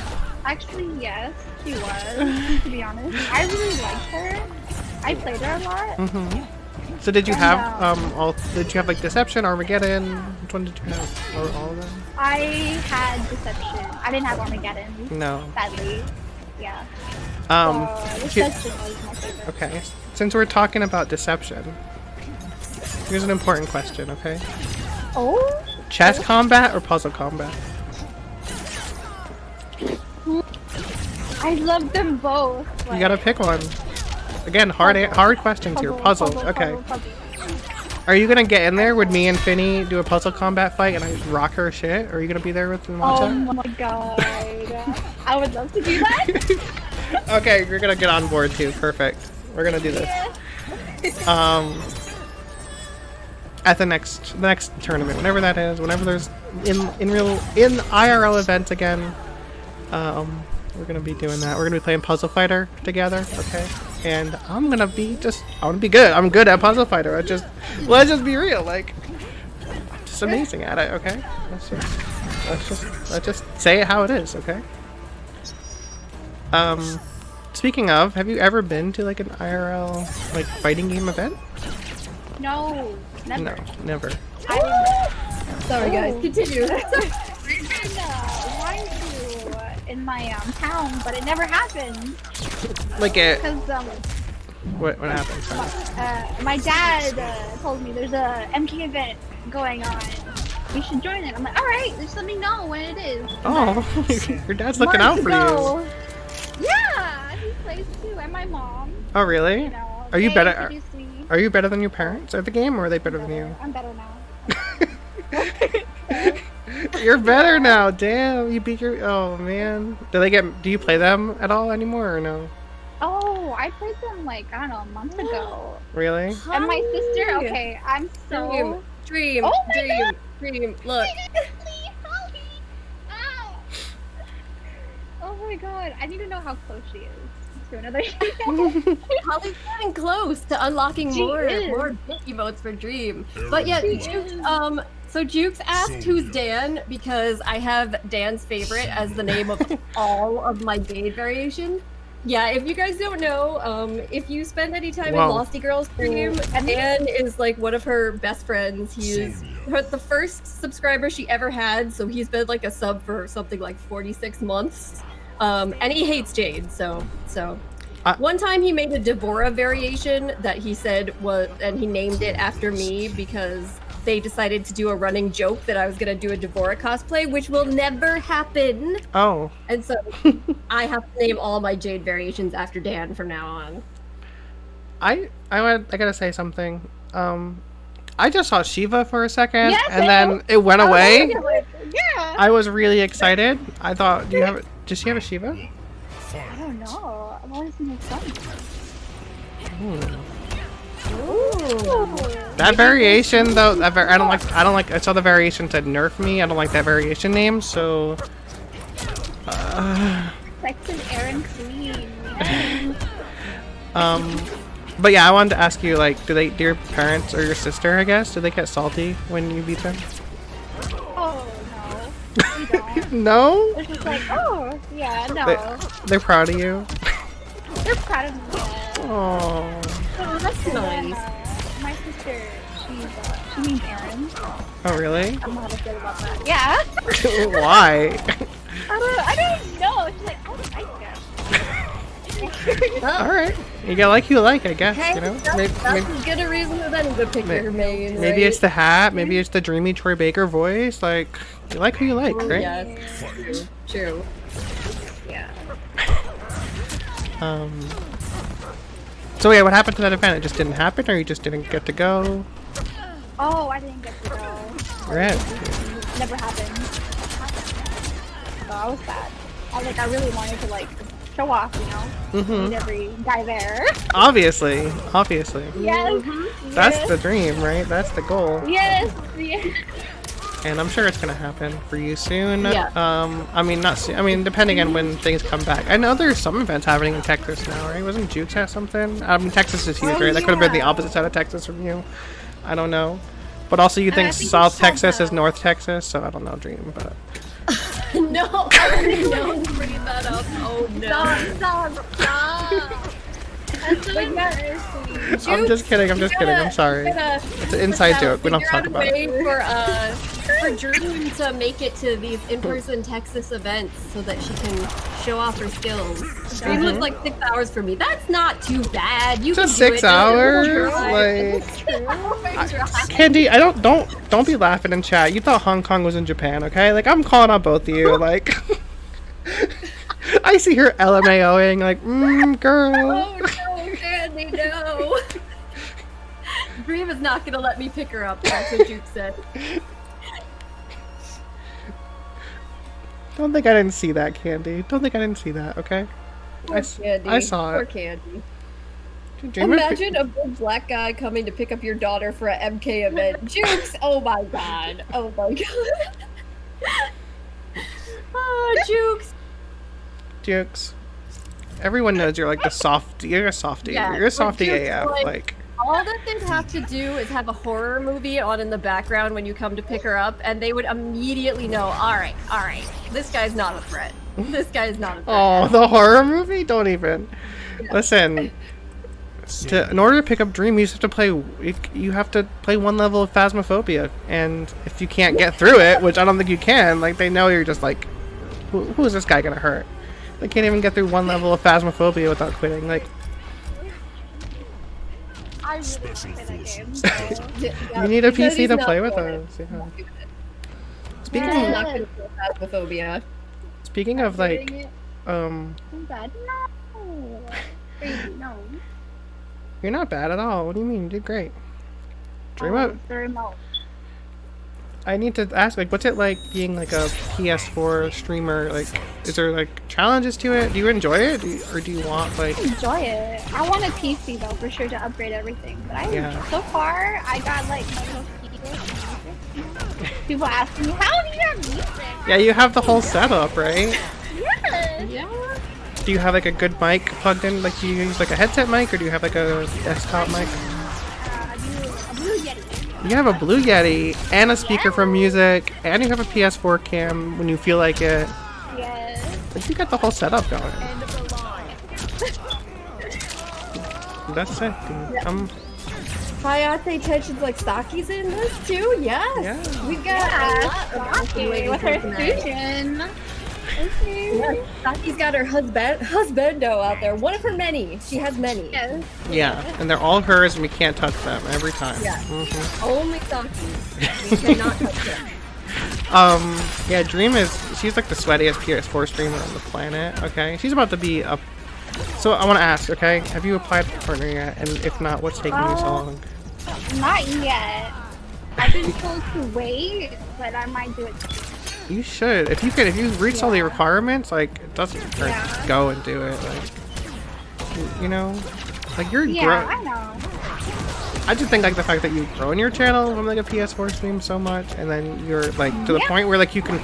Actually, yes, she was. To be honest, I really liked her. I played her a lot. Mm-hmm. So did you have did you have like Deception, Armageddon? Which one did you have? Or all of them? I had Deception. I didn't have Armageddon. No. Sadly. Yeah. She- Deception was my favorite. okay. Since we're talking about Deception, here's an important question, okay? Oh. Chess combat or puzzle combat? I love them both. You gotta pick one. Again, hard questions here. Puzzles. Okay. puzzle. Are you gonna get in there? Would me and Finny do a puzzle combat fight and I just rock her shit? Or are you gonna be there with and watch Oh it? my god. I would love to do that. Okay, you're gonna get on board too. Perfect. We're gonna do this. At the next tournament, whenever that is, whenever there's in IRL events again, we're gonna be doing that. We're gonna be playing Puzzle Fighter together, okay? And I'm gonna be good. I'm good at Puzzle Fighter. Let's just be real. Like, I'm just amazing at it, okay? Let's just say it how it is, okay? Speaking of, have you ever been to like an IRL like fighting game event? No, never. No, never. Sorry guys, continue. I've been wanting to in my town, but it never happened. Like it. Because What happened? Sorry. my dad told me there's a MK event going on. You should join it. I'm like, all right, just let me know when it is. Oh, your dad's looking out for you. Yeah, he plays too, and my mom. Oh, really? You know, Are you they better? introduced me. Are you better than your parents at the game, or are they better than you? I'm better now. You're better now. Damn, you beat your. Oh man. Do you play them at all anymore or no? Oh, I played them like, I don't know, a month ago. Really? And my sister, okay, I'm so... Dream, Oh my God. Dream, look. Please help me! Ow! Oh my god, I need to know how close she is to another Holly's getting close to unlocking She more is. big emotes for Dream. But yeah, She Jukes, is. so Jukes asked who's Dan because I have Dan's favorite as the name of all of my Jade variations. Yeah, if you guys don't know, if you spend any time Wow. in Losty Girls stream, Dan is like one of her best friends. He is the first subscriber she ever had, so he's been like a sub for something like 46 months. And he hates Jade, so one time he made a Devora variation that he said was, and he named it after me because they decided to do a running joke that I was gonna do a Devora cosplay, which will never happen. Oh. And so I have to name all my Jade variations after Dan from now on. I gotta say something. I just saw Shiva for a second, Yes, and I then know. it went away. Yeah! I was really excited. I thought, does she have a Shiva? I don't know. I've only seen her son. That variation, though, I don't like. I saw the variation said nerf me. I don't like that variation name. So, Sex and Aaron Queen. but yeah, I wanted to ask you, like, do your parents or your sister, I guess, do they get salty when you beat them? Oh, no. We don't. No. It's just like, oh, yeah, no. They're proud of you. They're proud of me. Yeah. Oh. Oh, that's And then, nice. my sister, she She means Aaron. Oh, really? I don't know how to feel about that. Yeah. Why? I don't know. She's like, I don't like that. Alright. You gotta like who you like, I guess, Hey, you know? that's as good a reason as any to pick your main, Maybe right? it's the hat, maybe it's the dreamy Troy Baker voice, like, you like who you like, right? Yes, true. Yeah. So yeah, what happened to that event? It just didn't happen, or you just didn't get to go? Oh, I didn't get to go. Right. Never happened. So I was sad. I really wanted to like show off, you know, meet every guy there. Obviously. Yes. That's the dream, right? That's the goal. Yes. Yes. And I'm sure it's gonna happen for you soon. Yeah. I mean, not soon. I mean, depending on when things come back. I know there's some events happening in Texas now, right? Wasn't Jukes at something? I mean, Texas is huge, Oh, right? That could have been the yeah. opposite side of Texas from you. I don't know. But also, you think I think South it's Texas is South. North Texas, so I don't know, Dream, but... No, I already know who's bringing that up. Oh no. Stop. But yes. I'm just kidding, I'm sorry. It's an inside joke, we don't talk about it. For Dream to make it to these in-person Texas events so that she can show off her skills. Dream was like 6 hours for me. That's not too bad. You Just can do 6 it. hours? Like, Candy, don't be laughing in chat. You thought Hong Kong was in Japan, okay? Like, I'm calling out both of you, like... I see her LMAOing, like, girl. oh no, Candy, no. Dream is not gonna let me pick her up. That's what Juke said. Don't think I didn't see that, Candy. Don't think I didn't see that, okay? Candy. I saw Poor it. Candy. Dream Imagine a big black guy coming to pick up your daughter for an MK event. Jukes! Oh my god. Oh my god. Oh, Jukes. Jukes. Everyone knows you're like the softy. You're a softy. Yeah, You're a softy Jukes, AF. like- Like, All that they'd have to do is have a horror movie on in the background when you come to pick her up, and they would immediately know, alright, this guy's not a threat. This guy's not a threat. oh, the horror movie? Don't even. Listen. In order to pick up Dream, you just have to play. You have to play one level of Phasmophobia, and if you can't get through it, which I don't think you can, like they know you're just like, who is this guy gonna hurt? They can't even get through one level of Phasmophobia without quitting. Like, I really want to play that game. So. Yeah, you need a because PC he's to not play with good. us. Yeah. Speaking Yeah. of not good at Phasmophobia. Speaking of like, Doing it. um, I'm bad. No. Crazy, no. you're not bad at all. What do you mean? You did great. Dream Oh, up. the remote. I need to ask, like, what's it like being like a PS4 streamer? Like, is there like challenges to it? Do you enjoy it, or do you want like? Enjoy it. I want a PC though for sure to upgrade everything. But so far I got like people asking me, how do you have music? Yeah, you have the whole setup, right? Yes. Yeah. Do you have like a good mic plugged in? Like, do you use like a headset mic, or do you have like a desktop mic? I do a Blue Yeti. You have a Blue Yeti and a speaker for music, and you have a PS4 cam when you feel like it. Yes. Like, you got the whole setup going. End of the line. That's it, dude. Hayate tensions like Saki's in this too? Yes. Yeah. We got a lot of Okay, with her fusion. Okay. Yes, Saki's got her husbando out there. One of her many. She has many. Yes. Yeah, and they're all hers, and we can't touch them every time. Yeah. Mhm. Only Saki's. We cannot touch them. Yeah, she's like the sweatiest PS4 streamer on the planet, okay? She's about to be up. So I want to ask, okay, have you applied for partner yet? And if not, what's taking you so long? Not yet. I've been told to wait, but I might do it. You should. If you reach all the requirements, like, it doesn't hurt. Yeah. Go and do it. Like, you know, like you're Yeah, I know. I just think like the fact that you've grown your channel from like a PS4 stream so much, and then you're like to the point where like you can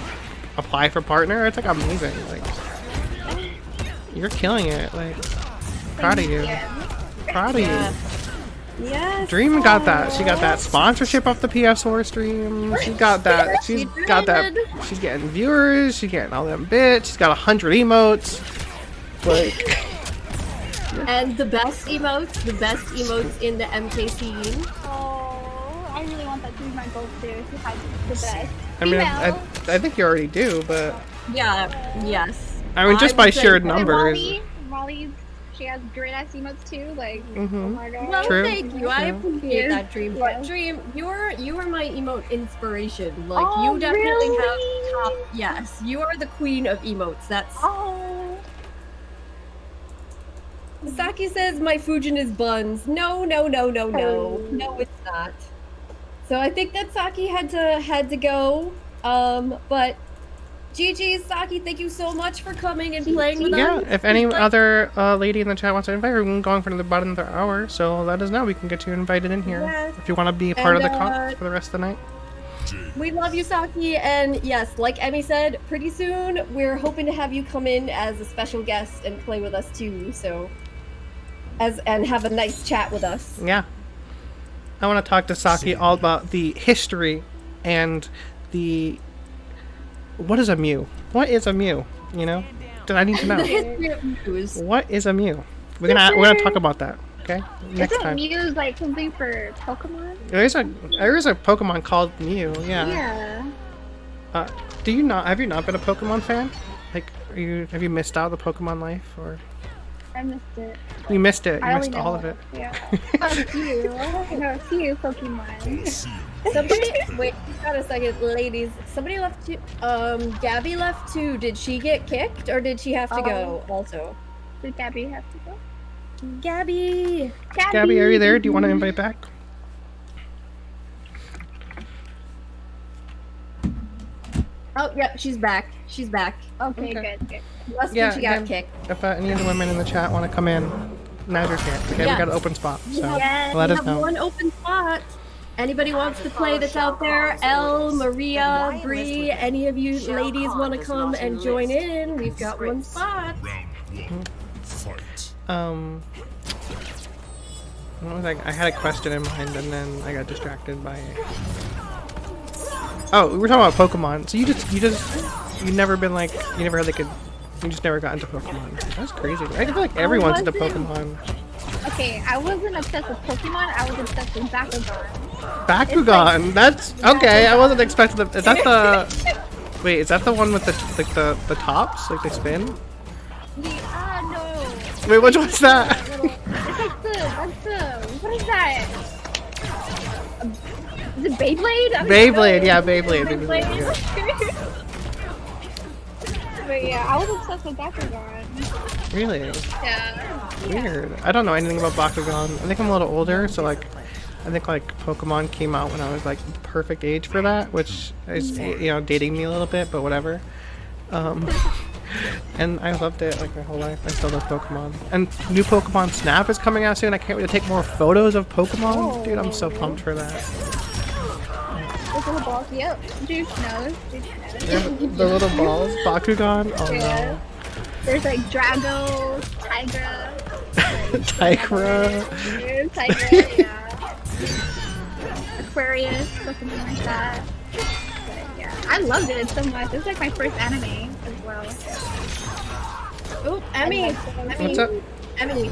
apply for partner. It's like amazing. Like, you're killing it. Like, proud of you. Proud of you. Yes. Dream got that. She got that sponsorship off the PS4 stream. She got that. She's got that. She's getting viewers. She's getting all them bits. She's got 100 emotes. Like, And the best emotes in the MK scene. Oh, I people too. Who has the best? I mean, I Female. think you already do, but Yeah. Yes. I mean, just by would say sheer that- numbers. Molly, she has great ass emotes too. Like, oh Mhm. my god. Well, True. thank you. I True. appreciate that, Dream. But Yeah. Dream, you are my emote inspiration. Like Oh, you definitely really? have top. Yes, you are the queen of emotes. That's. Oh. Saki says my Fujin is buns. No, it's not. So I think that Saki had to go. But GG Saki, thank you so much for coming and playing with Yeah, us. if any Like- other lady in the chat wants to invite her, we're going for about another hour, so let us know. We can get you invited in here Yes. if you want to be a part of And, the comp for the rest of the night. We love you, Saki, and yes, like Emmy said, pretty soon we're hoping to have you come in as a special guest and play with us too. So, and have a nice chat with us. Yeah. I want to talk to Saki all about the history and the... What is a Mew? What is a Mew? You know? I need to The know. history of news. What is a Mew? We're gonna talk about that. Okay? Next Isn't time. Mew like something for Pokemon? There is a Pokemon called Mew. Yeah. Yeah. Do you not? Have you not been a Pokemon fan? Like, have you missed out the Pokemon life, or I missed it. you missed it? You I missed only all know- of it. Yeah. A few. I know a few Pokemon. Somebody, wait, got a second, ladies. Somebody left too. Gabby left too. Did she get kicked or did she have to go also? Did Gabby have to go? Gabby. Gabby, are you there? Do you want to invite back? Oh, yep, she's back. She's back. Okay, Okay. good. Must be Yeah, she got again. kicked. If any of the women in the chat want to come in, now's your chance. Okay, Yeah. we got an open spot, so Yes, let We us have know. one open spot. Anybody wants to play that's out there? Elle, Maria, Bree, any of you ladies want to come and join in? We've got one spot. Round one. Fight. What was I had a question in mind, and then I got distracted by it. Oh, we were talking about Pokemon. So you never been like, you never had like you just never got into Pokemon. That's crazy. I feel like everyone's into wasn't. Pokemon. Okay, I wasn't obsessed with Pokemon. I was obsessed with Bakugan. Bakugan. That's okay. I wasn't expecting the. Is that the? Wait, is that the one with the tops, like they spin? No. Wait, which one's that? That's the. What is that? Is it Beyblade? I don't Beyblade, know. yeah, Beyblade. But yeah, I was obsessed with Bakugan. Really? Yeah. Weird. I don't know anything about Bakugan. I think I'm a little older, so like, I think like Pokemon came out when I was like the perfect age for that, which is dating me a little bit, but whatever. And I loved it like my whole life. I still love Pokemon. And new Pokemon Snap is coming out soon. I can't wait to take more photos of Pokemon. Dude, I'm so pumped for that. Those little balls. Yep. Juice knows. The little balls, Bakugan. Oh Yeah. There's like Drago, Tigra, no, Tygra. Tigra, yeah. Aquarius, or something like that. But yeah, I loved it so much. It was like my first anime as well. Oh, Emmy. What's up? Emmy,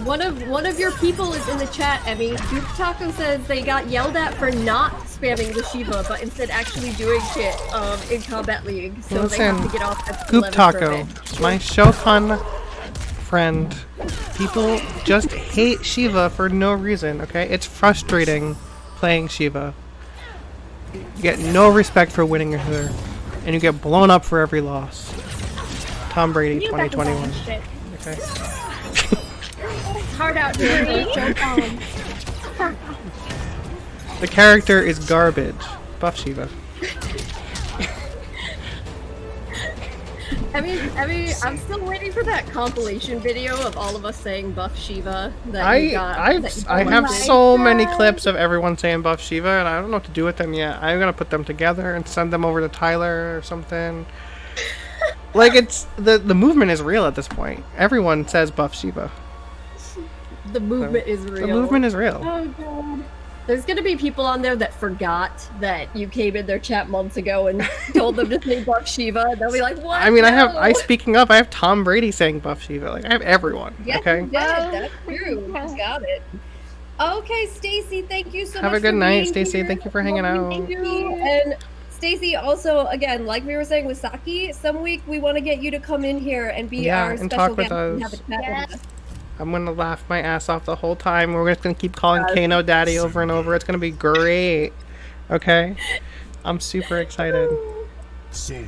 one of your people is in the chat, Emmy. Duke Taco says they got yelled at for not spamming the Shiva, but instead actually doing shit in Combat League. So they have to Listen, get off that Goop 11 Taco, permit. my Shokan friend. People just hate Shiva for no reason, okay? It's frustrating playing Shiva. You get no respect for winning her, and you get blown up for every loss. Tom Brady, You got the 2021. shit. Okay. Hard out here. The character is garbage. Buff Shiva. Emmy, I'm still waiting for that compilation video of all of us saying Buff Shiva that you got. I that you have got. so many clips of everyone saying Buff Shiva, and I don't know what to do with them yet. I'm gonna put them together and send them over to Tyler or something. Like, it's the movement is real at this point. Everyone says Buff Shiva. The movement is real. The movement is real. Oh god. There's gonna be people on there that forgot that you came in their chat months ago and told them to say Buff Shiva. They'll be like, "What?" I mean, No." speaking up, I have Tom Brady saying Buff Shiva. Like, I have everyone. Yes, Okay. you did. That's true. You got it. Okay, Stacy, thank you so much. Have a good for night, being Stacy. here. Thank you for hanging out. Thank you. And Stacy, also, again, like we were saying with Saki, some week we want to get you to come in here and be our and special talk with guest and have a us. chat Yes. with us. I'm gonna laugh my ass off the whole time. We're just gonna keep calling Kano Daddy over and over. It's gonna be great. Okay? I'm super excited. Sonya.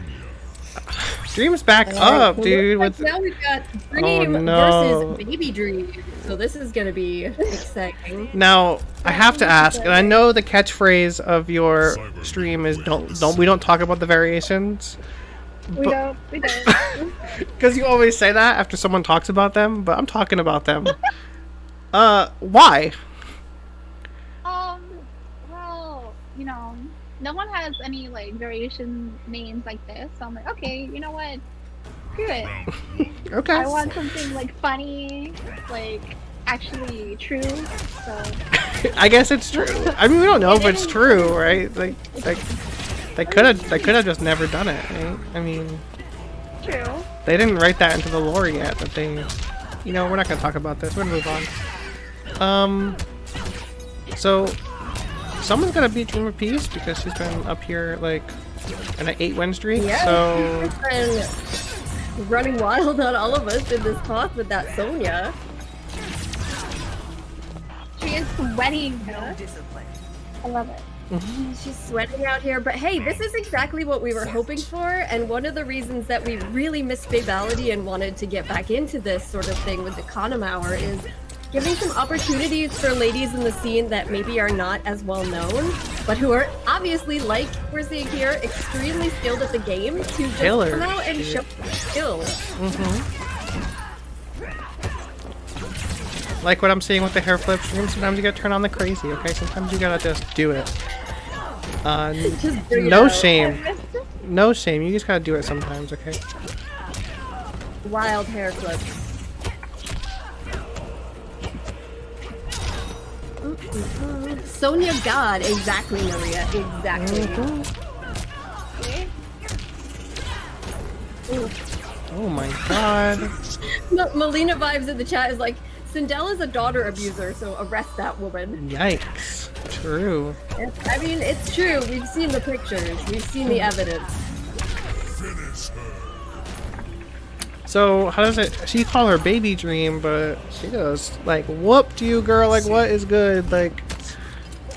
Dream's back up, Well, dude. looks With like now we've got Dream no. versus Baby Dream. So this is gonna be exciting. Now, I have to ask, and I know the catchphrase of your stream is we don't talk about the variations. We don't. Because you always say that after someone talks about them, but I'm talking about them. Why? Well, you know, no one has any like variation names like this, so I'm like, okay, you know what? Screw it. Okay. I want something like funny, like actually true. So I guess it's true. I mean, we don't know if it's true, right? Like they could have just never done it, right? I mean, true. they didn't write that into the lore yet. That they, you know, we're not gonna talk about this. We're gonna move on. So someone's gotta beat Dream of Peace because she's been up here like in an 8-win streak. Yeah, So she's been running wild on all of us in this talk with that Sonya. She is sweating. I love it. She's sweating out here, but hey, this is exactly what we were hoping for, and one of the reasons that we really missed Babality and wanted to get back into this sort of thing with the Kahnum Hour is giving some opportunities for ladies in the scene that maybe are not as well known, but who are obviously, like we're seeing here, extremely skilled at the game to just Killers, come out and dude. show their skills. like what I'm seeing with the hair flip stream, sometimes you gotta turn on the crazy, okay? Sometimes you gotta just do it. Just bring it No out. shame. No shame. You just gotta do it sometimes, okay? Wild hair flips. Sonya God, exactly, Maria, exactly. Oh my god. Melina vibes in the chat is like, Cinderella's a daughter abuser, so arrest that woman. Yikes. True. I mean, it's true. We've seen the pictures. We've seen the evidence. So, how does it... She call her Baby Dream, but she goes, like, whooped you, girl. Like, what is good? Like,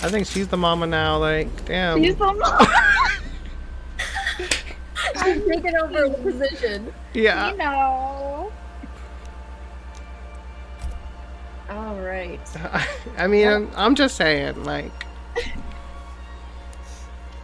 I think she's the mama now. Like, damn. She's the mom. She's taken over the position. Yeah. You know. All right. I mean, I'm just saying, like...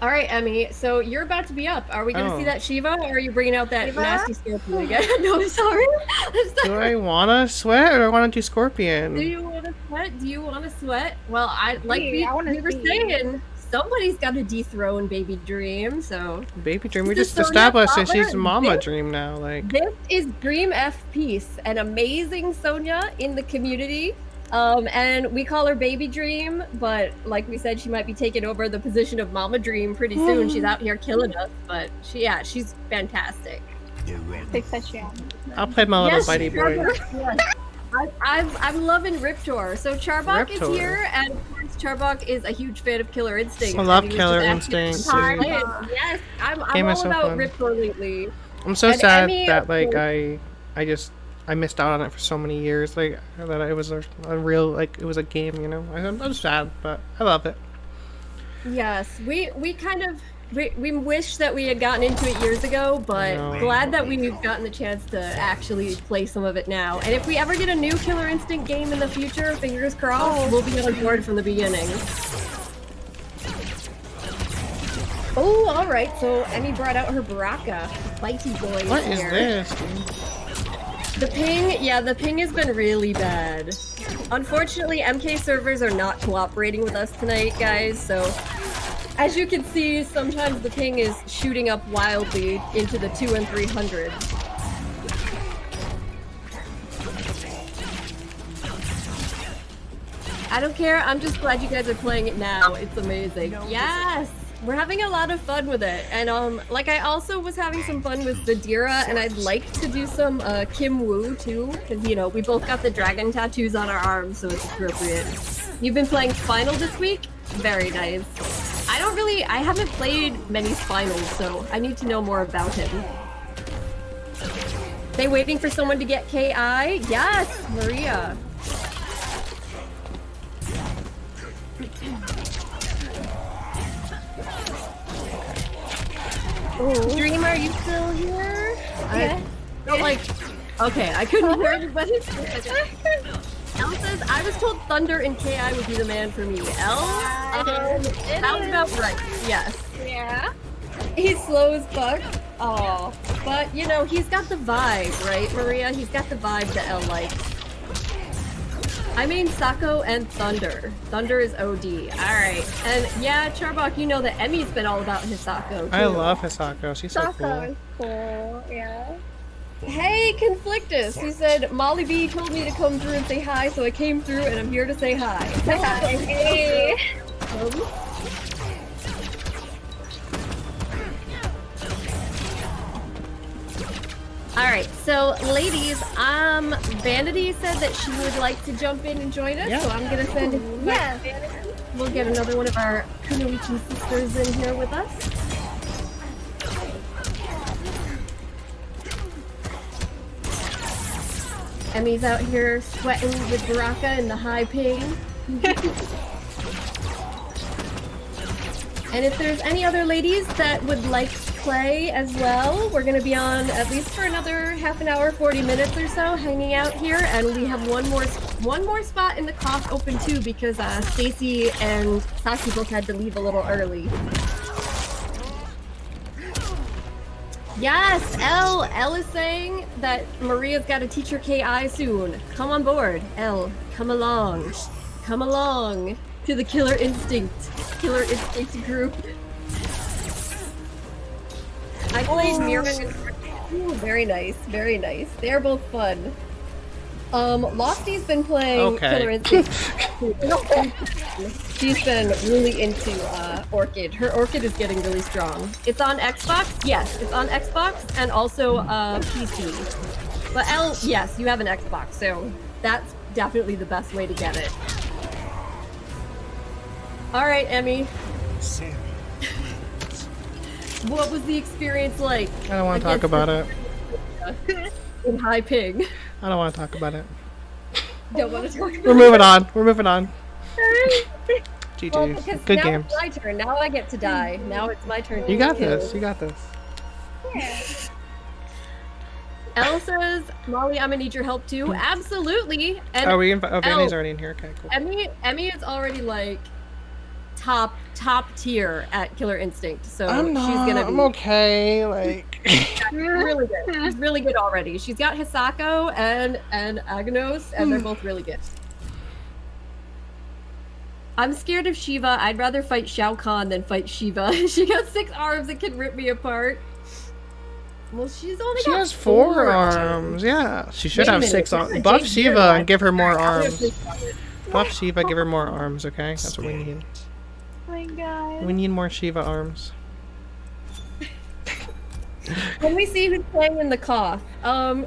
All right, Emmy. So you're about to be up. Are we going to see that Shiva, or are you bringing out that Shiva? nasty Scorpion again? No, I'm sorry. I'm Do sorry. I wanna sweat or do I wanna do Scorpion? Do you want to sweat? Do you want to sweat? Well, I Hey, I wanna we were see. saying, somebody's got to dethrone Baby Dream. So Baby Dream. We This just is Sonya established that Butler she's and Mama this- Dream now. Like, this is Dream F Peace, an amazing Sonya in the community. And we call her Baby Dream, but like we said, she might be taking over the position of Mama Dream pretty soon. She's out here killing us, but she's fantastic. The run. Big touchdown. I'll play my little Yes, bitey boy. Charbok, yes. I'm loving Riptor. So Charbok is Riptor. here, and of course Charbok is a huge fan of Killer Instinct. I love mean, we Killer just asked him Instinct, to dude. play it. Yes, I'm Game all is so about fun. Riptor lately. I'm so And sad Emmy, that of like course. I missed out on it for so many years. Like that it was a real, like, it was a game, you know. I'm sad, but I love it. Yes, we kind of we wish that we had gotten into it years ago, but No. glad that we've gotten the chance to actually play some of it now. And if we ever get a new Killer Instinct game in the future, fingers crossed, we'll be on board from the beginning. Oh, all right. So Emmy brought out her Baraka, bitey boy. What is here. this, dude? The ping, yeah, the ping has been really bad. Unfortunately, MK servers are not cooperating with us tonight, guys, so as you can see, sometimes the ping is shooting up wildly into the 200 and 300. I don't care, I'm just glad you guys are playing it now. It's amazing. Yes! We're having a lot of fun with it, and like I also was having some fun with Zadira, and I'd like to do some Kim Woo too, because you know we both got the dragon tattoos on our arms, so it's appropriate. You've been playing Spinal this week? Very nice. I haven't played many Spinals, so I need to know more about him. They waiting for someone to get KI? Yes, Maria. Dream, are you still here? Yeah. Okay, I couldn't hear everybody. Elle says, I was told Thunder and KI would be the man for me. Elle? That was about right. Yes. Yeah. He's slow as fuck. Oh, but you know, he's got the vibe, right, Maria? He's got the vibe that Elle likes. I mean Sako and Thunder. Thunder is OD. Alright. And yeah, Charbok, you know that Emmy's been all about Hisako, too. I love Hisako. She's so cool. Is cool. Yeah. Hey, Conflictus! He said, Molly B told me to come through and say hi, so I came through and I'm here to say hi. Hey. Alright, so ladies, Vanity said that she would like to jump in and join us, Yeah. so I'm gonna send it. Yeah. We'll get another one of our Kunoichi sisters in here with us. Emmy's out here sweating with Baraka in the high ping. And if there's any other ladies that would like to play as well, we're going to be on at least for another half an hour, 40 minutes or so, hanging out here. And we have one more spot in the cough open too, because Stacy and Saki both had to leave a little early. Yes, Elle is saying that Maria's got to teach her KI soon. Come on board, Elle. Come along to the Killer Instinct group. I played Mira and Ooh, very nice, very nice. They're both fun. Losty's been playing Killer Instinct. She's been really into Orchid. Her Orchid is getting really strong. It's on Xbox? Yes, it's on Xbox and also PC. But Elle, yes, you have an Xbox, so that's definitely the best way to get it. Alright, Emmy. Sammy. What was the experience like? I don't want to talk about it. In high ping. I don't want to talk about it. Don't want to talk about We're moving on. We're moving on. GG. Well, because Good now game. it's my turn. Now I get to die. Now it's my turn to You got get killed. this. You got this. Yeah. Elle says, Molly, I'm gonna need your help too. Absolutely. And Are we? Oh, Vanny's Elle, already in here. Okay, cool. Emmy is already like top tier at Killer Instinct. So I'm not. she's gonna be I'm okay. Like. really good. She's really good already. She's got Hisako and Agnos, and they're both really good. I'm scared of Shiva. I'd rather fight Shao Kahn than fight Shiva. She got 6 arms and can rip me apart. Well, she's only She got has 4 arms. Yeah, she should Wait a have minute, 6 this arms. is a Buff Jade Shiva Zero. and give her more I'm arms. gonna Buff Shiva, give her more arms. Okay, that's what we need. Oh my god. We need more Shiva arms. Can we see who's playing in the cough?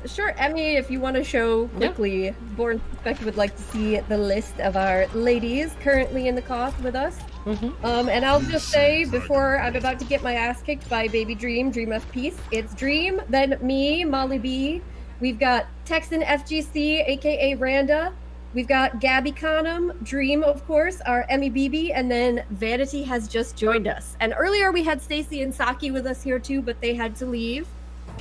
Sure, Emmy, if you want to show quickly, Born Perspective would like to see the list of our ladies currently in the cough with us. And I'll just say, before I'm about to get my ass kicked by Baby Dream of Peace, it's Dream, then me, Molly B. We've got Texan FGC, aka Randa. We've got Gabby Kahnum, Dream, of course, our Emmy BB, and then Vanity has just joined us. And earlier we had Stacy and Saki with us here too, but they had to leave.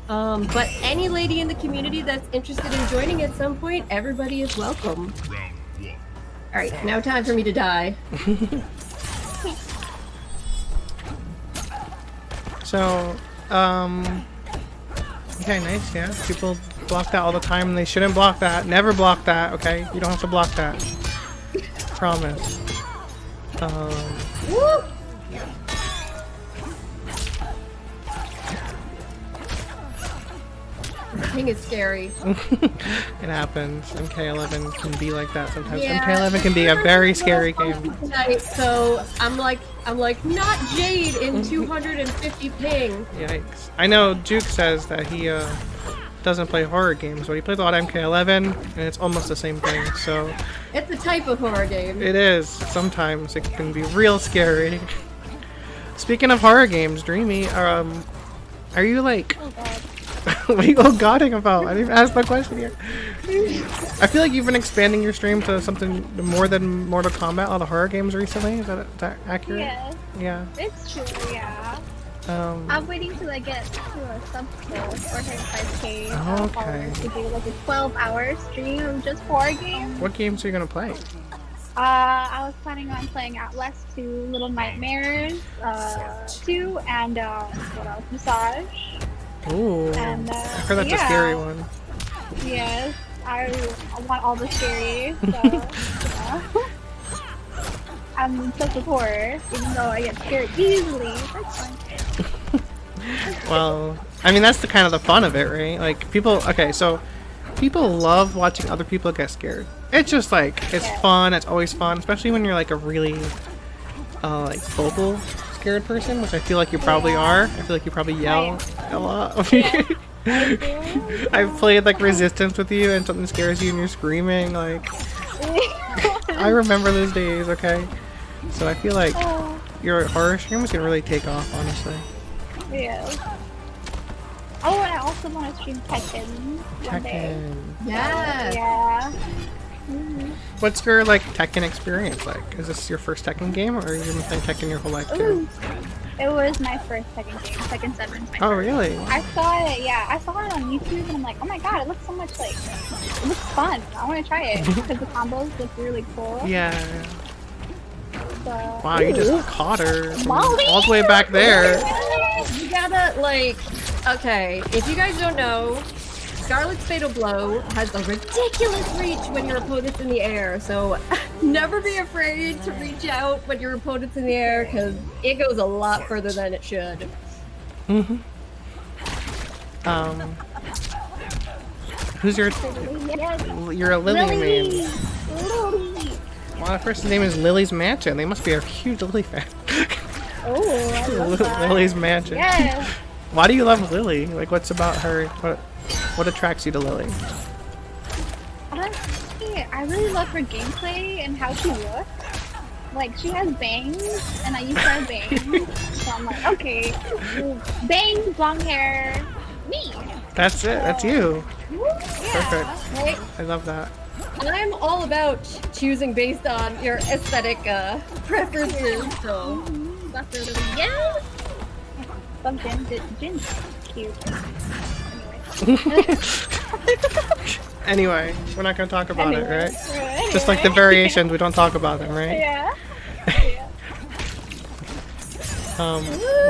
But any lady in the community that's interested in joining at some point, everybody is welcome. All right, now time for me to die. So, okay, nice, yeah. People block that all the time, and they shouldn't block that. Never block that, okay? You don't have to block that. Promise. Woo! King is scary. It happens. MK11 can be like that sometimes. Yeah. MK11 can be a very scary game. Tonight, so I'm like, not Jade in 250 ping. Yikes. I know Juke says that he doesn't play horror games, but he plays a lot of MK11, and it's almost the same thing. So It's a type of horror game. it is. Sometimes it can be real scary. Speaking of horror games, Dreamy, are you like? Oh god. What are you all godding about? I didn't even ask my question yet. I feel like you've been expanding your stream to something more than Mortal Kombat, all the horror games recently. Is that accurate? Yes, Yeah. it's true, yeah. I'm waiting till I get to a sub goal or hit 5k Okay. followers to do like a 12-hour stream of just horror games. What games are you gonna play? I was planning on playing Outlast 2, Little Nightmares 2, and what else? Massage. Ooh. And I heard that's a scary one. Yes, I want all the scary. So, yeah. I'm obsessed with horror, even though I get scared easily. That's fine. Well, I mean that's the kind of the fun of it, right? Like people. Okay, so people love watching other people get scared. It's just like it's fun. It's always fun, especially when you're like a really like vocal scared person, which I feel like you probably are. I feel like you probably yell a lot. I've played like Resistance with you, and something scares you, and you're screaming. Like I remember those days. Okay, so I feel like your horror streams can really take off, honestly. Yeah. Oh, and I also want to stream Tekken one day. Tekken. Yes. Yeah. What's your like Tekken experience like? Is this your first Tekken game, or have you been playing Tekken your whole life too? Ooh. It was my first Tekken game. Tekken 7 is my Oh first. really? I saw it, yeah. I saw it on YouTube and I'm like, oh my god, it looks so much like, it looks fun. I want to try it because the combos look really cool. Yeah. So, Wow, you just caught her from Molly! all the way back there. You gotta, like, okay, if you guys don't know, Scarlet's Fatal Blow has a ridiculous reach when your opponent's in the air, so never be afraid to reach out when your opponent's in the air, because it goes a lot further than it should. Who's your? yes. You're a Lily main. Lily. Well, the person's name is Lily's Mansion. They must be a huge Lily fan. Oh, I love that. Lily's Mansion. Yes. Why do you love Lily? Like, what's about her? What attracts you to Lily? Honestly, I really love her gameplay and how she looks. Like, she has bangs, and I used to have bangs. So I'm like, okay, bangs, long hair, me. That's it. That's you. Yeah. Perfect. Right? I love that. I'm all about choosing based on your aesthetic preferences, so... That's really, yes! Some Jin's cute. Anyway, we're not gonna talk about it, right? Anyway. Just like the variations, we don't talk about them, right? Yeah.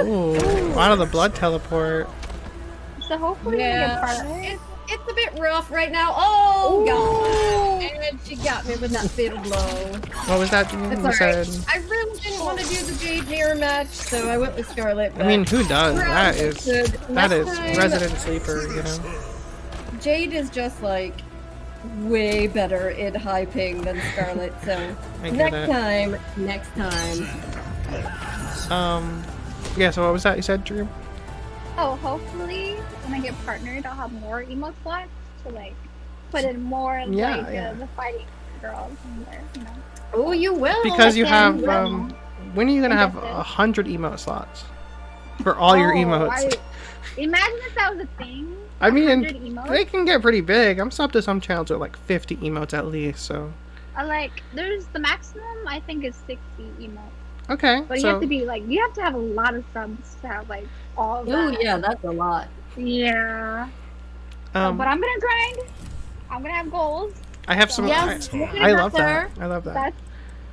Ooh, out of the blood teleport. So hopefully we get part. It's a bit rough right now. Oh, God. And she got me with that fatal blow. What was that you It's alright. said? I really didn't want to do the Jade mirror match, so I went with Scarlet. I mean, who does? but That is good. that is Next time, resident sleeper, you know. Jade is just like way better in high ping than Scarlet, so I get next time. Yeah. So what was that you said, Drew? Oh, hopefully when I get partnered, I'll have more emote slots to like put in more the fighting girls in there, you know. Oh, you will. Because you have Well, when are you gonna have Interested. 100 emote slots for all your emotes? Imagine if that was a thing. I mean, 100 emotes. they can get pretty big. I'm up to some channels with like 50 emotes at least. So Like, there's the maximum I think is 60 emotes. okay. But so you have to be like, you have to have a lot of subs to have like all of Oh that. yeah, that's a lot. Yeah. um, But I'm gonna grind. I'm gonna have goals. I have some. Yes, I love that. I love that.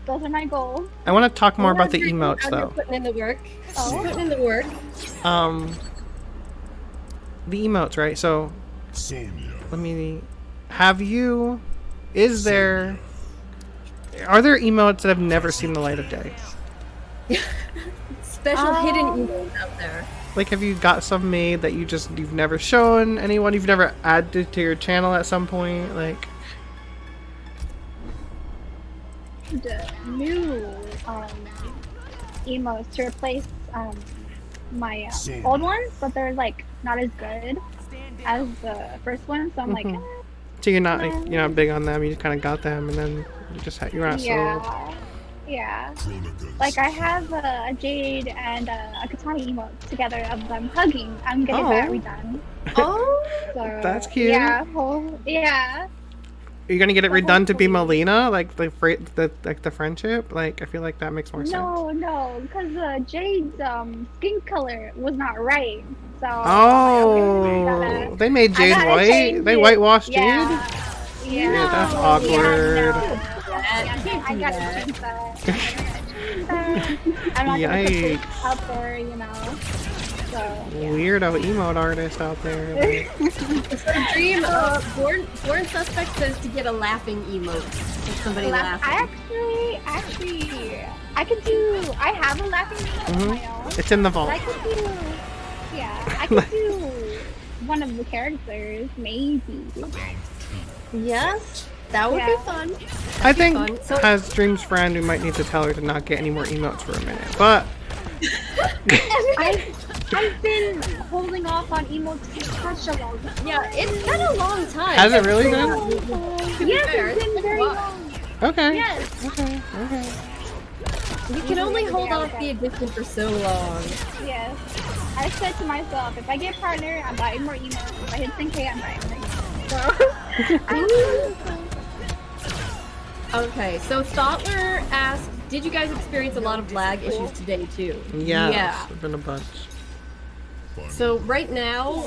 Those are my goals. I want to talk more about the You're emotes though. putting in the work. Oh. Putting in the work. The emotes, right? So Same here. let me. Have you? Is there? Are there emotes that have never seen the light of day? Special hidden emotes out there. Like, have you got some made that you've never shown anyone? You've never added to your channel at some point, like. The new emotes to replace my Same. old ones, but they're like not as good. as the first one, so I'm like, So you're not big on them. You just kind of got them, and then you're not sold. yeah, yeah. Like I have a Jade and a Katana emote together of them hugging. I'm getting that redone. Oh, So, That's cute. Yeah, yeah. Are you gonna get it redone to be Melina, like the friendship? Like I feel like that makes more sense. No, because Jade's skin color was not right. So Oh, they made Jade white. They whitewashed Jade. Yeah, that's awkward. I gotta change that. I'm not gonna put this out there, you know. So, Weirdo emote artist out there. Dream, Born Suspect says to get a laughing emote. If somebody laughing. I have a laughing emote of my own. It's in the vault. I could do one of the characters, maybe. Yes, that would be fun. I think as Dream's friend, we might need to tell her to not get any more emotes for a minute. But I've been holding off on emotes for such a long time. Yeah, it's been a long time. Has it really been? Yes, it's been very long. Okay. Yes. Okay. We can only hold off the addiction for so long. Yes. I said to myself, if I get partner, I'm buying more emotes. If I hit 10K, I'm buying more emotes. Okay, so Stotler asked, did you guys experience a lot of lag issues today too? Yeah. There's been a bunch. So right now,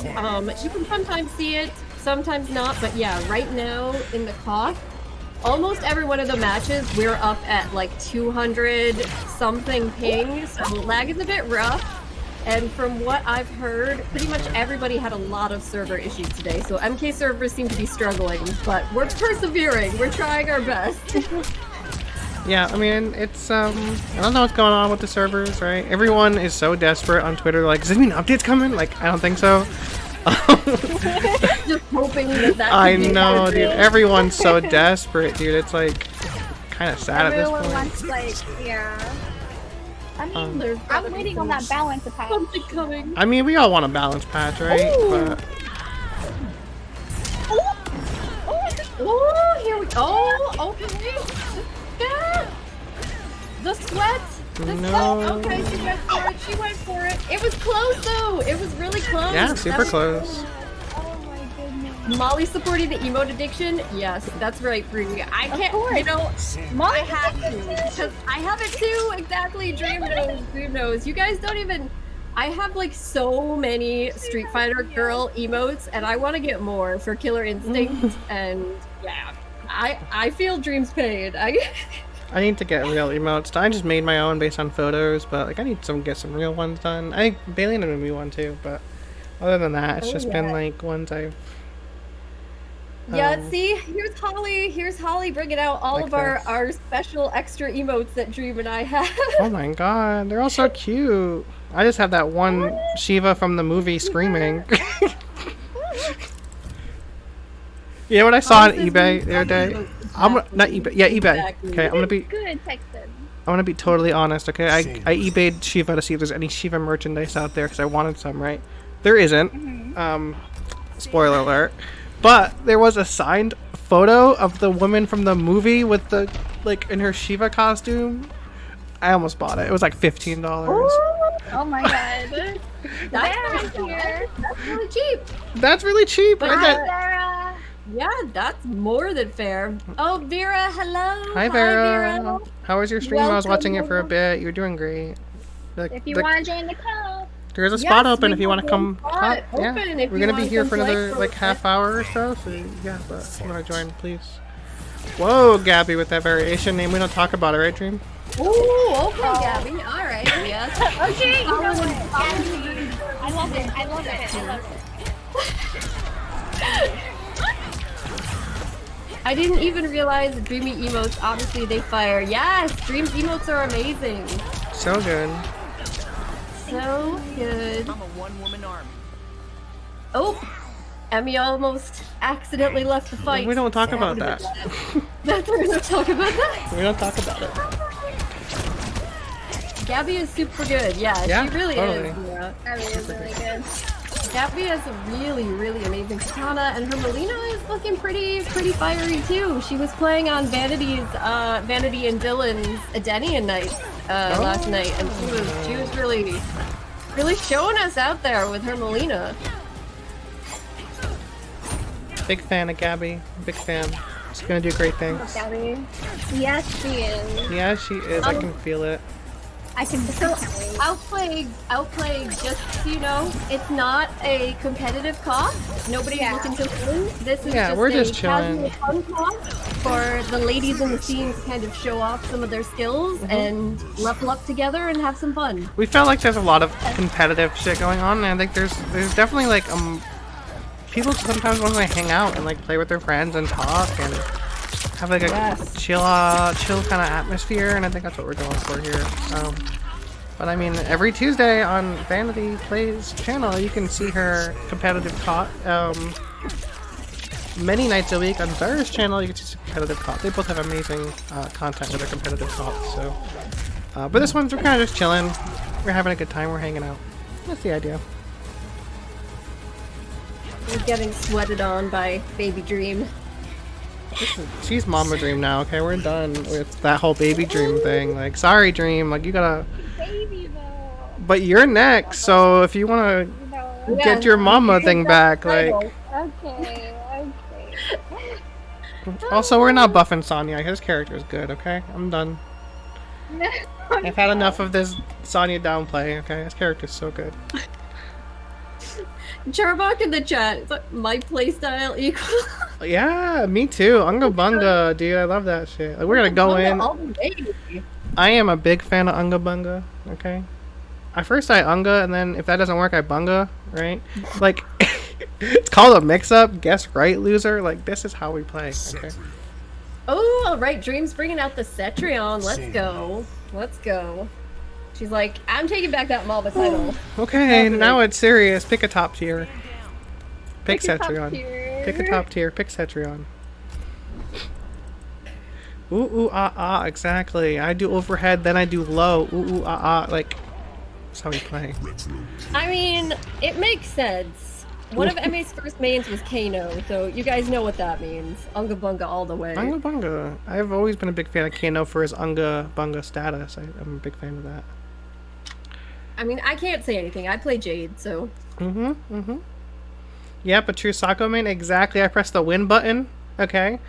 you can sometimes see it, sometimes not, but yeah, right now in the clock, almost every one of the matches, we're up at like 200 something ping, so lag is a bit rough. And from what I've heard, pretty much everybody had a lot of server issues today, so MK servers seem to be struggling, but we're persevering, we're trying our best. Yeah, I mean, it's, I don't know what's going on with the servers, right? Everyone is so desperate on Twitter, like, does it mean updates coming? Like, I don't think so. Just hoping that I know, dude. Everyone's so desperate, dude. It's like kind of sad at this point. Wants, like, yeah. I mean, I'm waiting on that balance to pass. Something coming. I mean, we all want a balance patch, right? But oh, here we go. Oh, okay. Yeah. The sweat. The sweat. Okay, she went for it. She went for it. It was close though. It was really close. yeah, super close. Oh my goodness. Molly supporting the emote addiction? Yes, that's right, Bree. I can't, you know, I have to, because I have it too, exactly, Dream knows. You guys don't even, I have like so many Street Fighter girl emotes, and I want to get more for Killer Instinct, and yeah, I feel Dream's pain. I need to get real emotes. I just made my own based on photos, but like I need to get some real ones done. I think Bailey made me one too, but other than that, it's just been like ones I've... Yeah, see, here's Holly bringing out all like of our special extra emotes that Dream and I have. Oh my god, they're all so cute. I just have that one Shiva from the movie screaming. You know what I saw on eBay the other day? Not eBay. Yeah, eBay. Okay, Good, Texan. I'm gonna be totally honest, okay? I eBayed Shiva to see if there's any Shiva merchandise out there because I wanted some, right? There isn't. Spoiler alert. But there was a signed photo of the woman from the movie with the, like, in her Shiva costume. I almost bought it. It was like $15. Oh my god. That's really cheap. That's really cheap. But Right? yeah, that's more than fair. Oh, Vera, hello. Hi, Vera. How was your stream? I was watching it for a bit. You're doing great. If you want to join the club. There's a spot open if you want to come. Yeah, we're gonna be here for another like half hour or so. So yeah, but if you want to join, please. Whoa, Gabby, with that variation name, we don't talk about it, right, Dream? Ooh, okay, Gabby. All right, yes. Okay, you know what? I love it. I love it. I love it. I didn't even realize Dreamy emotes. Obviously, they fire. Yes, Dream's emotes are amazing. So good. So good. I'm a one-woman army. Oh, Emmy almost accidentally left the fight. We don't talk about that. That's we're gonna talk about that. We don't talk about it. Gabby is super good. Yeah, she really totally. is. Yeah. That is really good. Gabby has a really, really amazing katana, and her Melina is looking pretty fiery too. She was playing on Vanity and Dylan's Adenian night last night, and she was really showing us out there with her Melina. Big fan of Gabby. Big fan. She's gonna do great things. Gabby. Yes, she is. Yeah, she is. I can feel it. I can So, Outplay, just so you know, it's not a competitive comp. Nobody's looking to win. This is Yeah, we're just casual chilling. fun comp for the ladies in the scene to kind of show off some of their skills and level up together and have some fun. We felt like there's a lot of competitive shit going on, and I think there's definitely like people sometimes want to hang out and like play with their friends and talk and have like a chill kind of atmosphere, and I think that's what we're going for here. But I mean, every Tuesday on Vanity Plays channel, you can see her competitive COT. Many nights a week on Zara's channel, you can see competitive COT. They both have amazing content with their competitive COT. So, but this one's we're kind of just chilling. We're having a good time. We're hanging out. That's the idea. We're getting sweated on by Baby Dream. She's Mama Dream now, okay? We're done with that whole Baby Dream thing. Like, sorry, Dream. Like, you gotta... baby though. But you're next, so if you wanna No. get your Mama thing back, like... Okay. Also, we're not buffing Sonya. His character is good, okay? I'm done. I've had enough of this Sonya downplay, okay? His character's so good. Charbok in the chat, it's like, my playstyle equal. Yeah, me too. Unga Bunga, dude. I love that shit. Like, we're gonna go in. All the way. I am a big fan of Unga Bunga, okay? I first I Unga, and then if that doesn't work, I Bunga, right? Like, it's called a mix-up. Guess right, loser. Like, this is how we play, okay? Oh, all right. Dream's bringing out the Cetrion. Let's go. Let's go. She's like, I'm taking back that Malva title. Okay, now it's serious. Pick a top tier. Pick Pick a top Cetrion. tier. Pick a top tier. Pick Cetrion. Ooh, ooh, ah, ah, exactly. I do overhead, then I do low. Ooh, ooh, ah, ah. Like, that's how we play. I mean, it makes sense. One of MA's first mains was Kano, so you guys know what that means. Unga Bunga all the way. Unga Bunga. I've always been a big fan of Kano for his Unga Bunga status. I'm a big fan of that. I mean, I can't say anything. I play Jade, so... Yeah, but true Sako main, exactly. I press the win button, okay,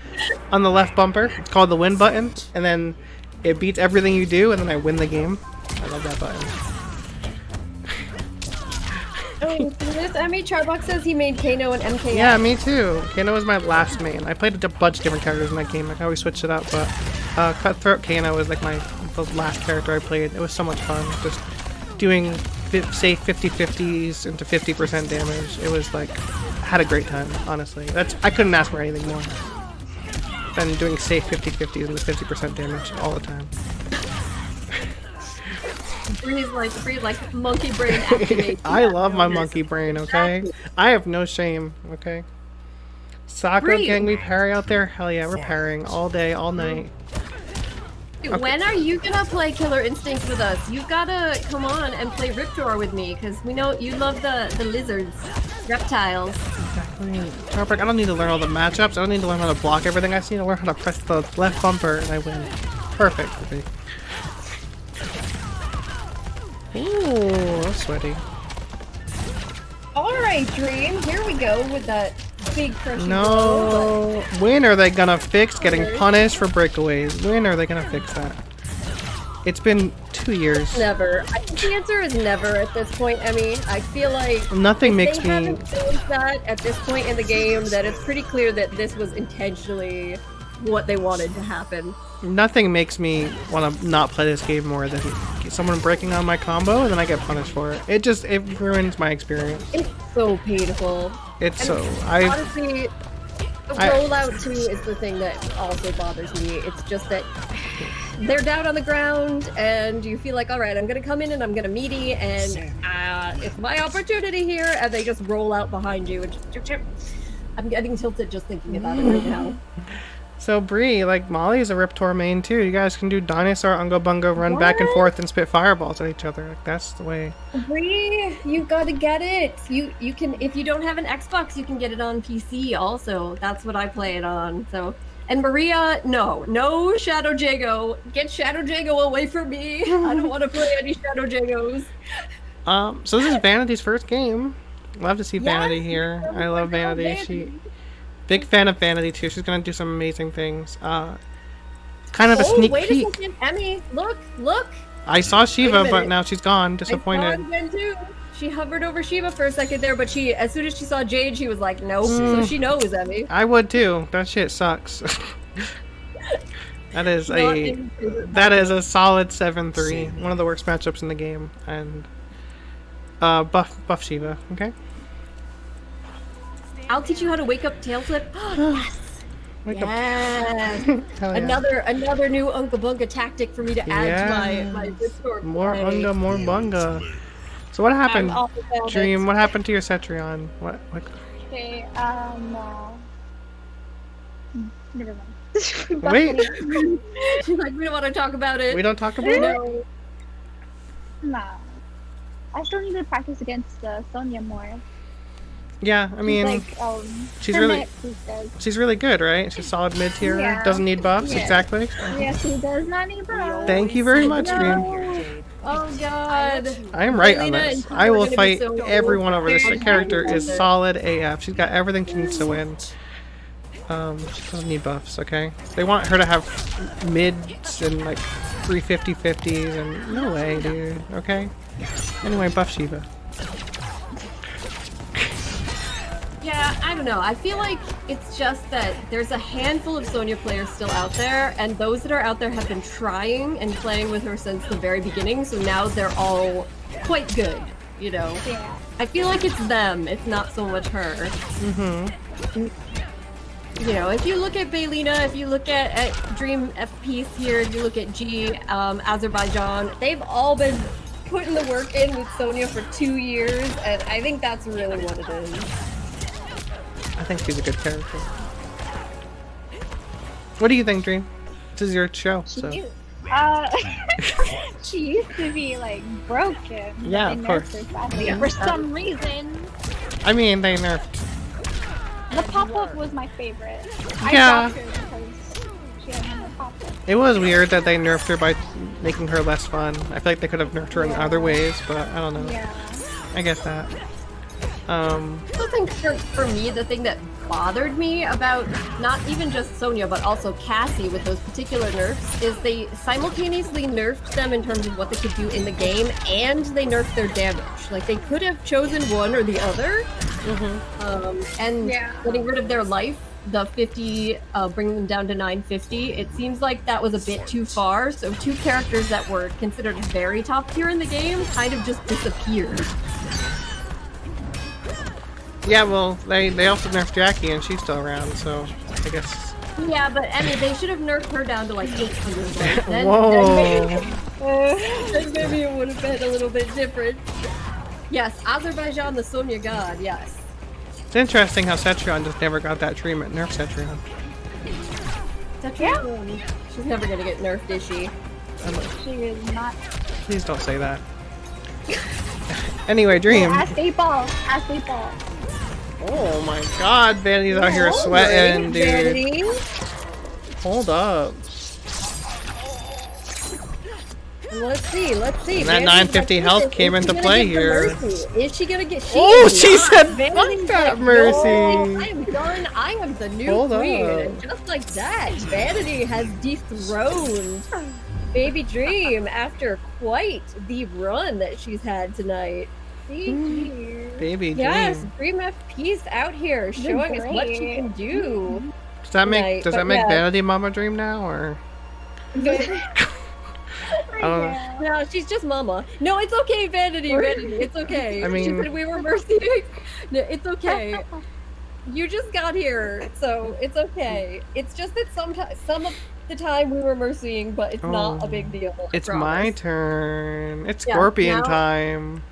on the left bumper. It's called the win button, and then it beats everything you do, and then I win the game. I love that button. Oh, this MA Charbok says he made Kano and MKX. Yeah, me too. Kano was my last main. I played a bunch of different characters in that game. I always switched it up, but Cutthroat Kano was like the last character I played. It was so much fun. Just doing safe 50-50s into 50% damage. It was like, had a great time, honestly. I couldn't ask for anything more. Been doing safe 50-50s into 50% damage all the time. Bree's like monkey brain activate. I love my monkey brain, okay? I have no shame, okay? Soccer gang, we parry out there? Hell yeah, we're parrying all day, all night. Dude, when are you gonna play Killer Instinct with us? You've gotta come on and play Riptor with me, because we know you love the lizards, reptiles. Exactly. Harper, I don't need to learn all the matchups. I don't need to learn how to block everything. I just need to learn how to press the left bumper and I win. Perfect for me. Ooh, that's sweaty. Alright, Dream, here we go with that big crushing blow, No. When are they gonna fix getting punished for breakaways? When are they gonna fix that? It's been 2 years. but never. I think the answer is never at this point, Emmy. I feel like Nothing if makes they me... haven't changed that at this point in the game, that it's pretty clear that this was intentionally what they wanted to happen. Nothing makes me want to not play this game more than someone breaking on my combo and then I get punished for it. It ruins my experience. It's so painful. It's And so... honestly, the rollout too is the thing that also bothers me. It's just that they're down on the ground and you feel like, all right, I'm gonna come in and I'm gonna meaty and it's my opportunity here, and they just roll out behind you and just, I'm getting tilted just thinking about it right now. So Bree, like Molly's a Riptor main too. You guys can do dinosaur Unga Bunga, run back and forth and spit fireballs at each other. Like, that's the way. Bree, you gotta get it. You can, if you don't have an Xbox, you can get it on PC also. That's what I play it on. So, and Maria, no Shadow Jago. Get Shadow Jago away from me. I don't want to play any Shadow Jagos. So this is Vanity's first game. Love to see Vanity Yes, here. oh I love my God, Vanity. Vanity. Big fan of Vanity too. She's gonna do some amazing things. Kind of a Oh, sneak wait peek. a second, Emmy, look. I saw Shiva, but minute. now she's gone. I saw Disappointed. it again too. She hovered over Shiva for a second there, but as soon as she saw Jade, she was like, nope. So she knows, Emmy. I would too. That shit sucks. That is a solid 7-3. One of the worst matchups in the game. And buff Shiva, okay? I'll teach you how to wake up tail flip. Yes. Wake up. Yes. Hell yeah. Another new Unga Bunga tactic for me to add to my Discord. More play. Unga, more Bunga. So what happened, all about Dream? it. What happened to your Cetrion? What? Okay, never mind. Wait, She's like, we don't want to talk about it. we don't talk about it? No. Nah. I still need to practice against Sonya more. Yeah, I mean, Like, she's her really- neck, she does. she's really good, right? She's solid mid tier. Yeah. Doesn't need buffs. Yeah. Exactly. Yes, she does not need buffs. Thank you very much, Dream. Oh God. I am right on Selena this. and Tina I are will gonna be fight so everyone over this. The good. character is solid AF. She's got everything she needs to win. She doesn't need buffs, okay? They want her to have mids and like 350-50s and no way, dude, okay? Anyway, buff Shiva. Yeah, I don't know. I feel like it's just that there's a handful of Sonya players still out there, and those that are out there have been trying and playing with her since the very beginning, so now they're all quite good, you know? Yeah. I feel like it's them, it's not so much her. Mm-hmm. You know, if you look at Baylina, if you look at Dream FPs here, if you look at G, Azerbaijan, they've all been putting the work in with Sonya for 2 years, and I think that's really what it is. I think she's a good character. What do you think, Dream? This is your show, so. She used to be like broken. but Yeah, they of nerfed course. her badly for some reason. I mean, they nerfed. The pop-up was my favorite. Yeah. I dropped her because she had no pop-up. It was weird that they nerfed her by making her less fun. I feel like they could have nerfed her in other ways, but I don't know. Yeah. I get that. I also think for me, the thing that bothered me about not even just Sonya, but also Cassie with those particular nerfs is they simultaneously nerfed them in terms of what they could do in the game, and they nerfed their damage. Like, they could have chosen one or the other, and Yeah. getting rid of their life, the 50, bringing them down to 950, it seems like that was a bit too far, so 2 characters that were considered very top tier in the game kind of just disappeared. Yeah, well, they also nerfed Jackie and she's still around, so I guess. Yeah, but I mean, they should have nerfed her down to like 800. Right? Then, Whoa! then maybe it would have been a little bit different. Yes, Azerbaijan, the Sonya god, yes. It's interesting how Cetrion just never got that treatment. Nerf Cetrion. Cetrion, she's never gonna get nerfed, is she? She is not. Please don't say that. Anyway, Dream. Ask 8-ball. Ask 8-ball. Oh my god, Vanity's out here sweating, dude. Vanity. Hold up. Let's see. And that Vanity's 950 like, health is came she into gonna play get the here. Mercy? Is she gonna get? Oh, is she not. said, Vanity's "Fuck that like, Mercy." "No, I am done. I am the new Hold queen." up. And just like that, Vanity has dethroned Baby Dream after quite the run that she's had tonight. GG. Baby Yes, Dream. Dream FP's out here showing us what she great. can do. Does that make Right, does but that make yeah. Vanity Mama Dream now, or? Yeah. No, she's just mama. No, it's okay, Vanity, it's okay. I mean- she said we were mercying. No, it's okay. You just got here, so it's okay. It's just that some of the time we were mercying, but it's not a big deal. I It's my promise. turn. It's Yeah, Scorpion now- time.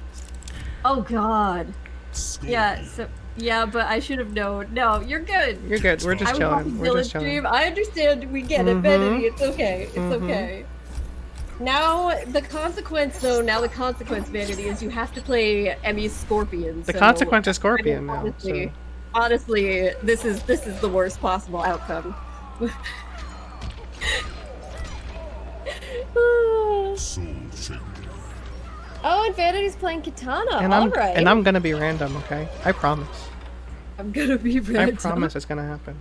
Oh God. Scorpion. Yeah. So Yeah, but I should have known. No, you're good. You're good. We're just I was chilling. watching We're just Dylan chilling. stream. I understand. We get it, Vanity. It's okay. It's okay. Now the consequence, though. Now the consequence, Vanity, is you have to play Emmy's Scorpion. The so consequence is Scorpion now. honestly, So. honestly, this is the worst possible outcome. Soul Shaker. Oh, and Vanity's playing Katana. And All right. I'm gonna be random, okay? I promise. I'm gonna be random. I promise it's gonna happen.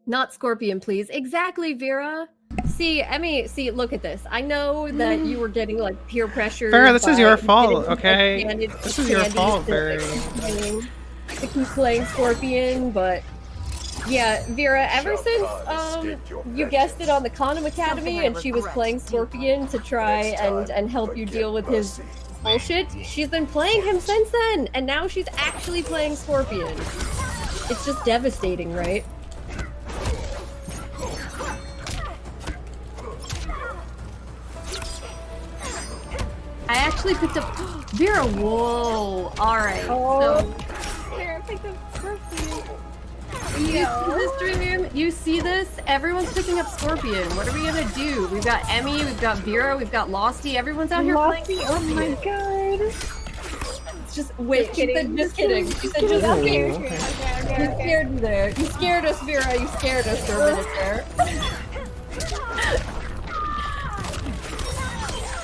Not Scorpion, please. Exactly, Vera. See, Emmy, look at this. I know that you were getting like peer pressure. Vera, this is your by fault, getting, okay? like, This is your fault, Vera. To keep playing Scorpion, but yeah, Vera, ever since you guessed it on the Kahnum Academy and she was playing Scorpion to try and help you deal with his bullshit, she's been playing him since then, and now she's actually playing Scorpion. It's just devastating, right? I actually picked up Vera. Whoa! All right. Oh. So Here, pick the Scorpion. you see this, Dream? You see this? Everyone's picking up Scorpion. What are we gonna do? We've got Emmy, we've got Vera, we've got Losty. Everyone's out here playing Scorpion. Oh my god. It's just wait. She said just kidding. She said just Ooh, kidding. okay. You scared me there. You scared us, Vera. You scared us for a minute there.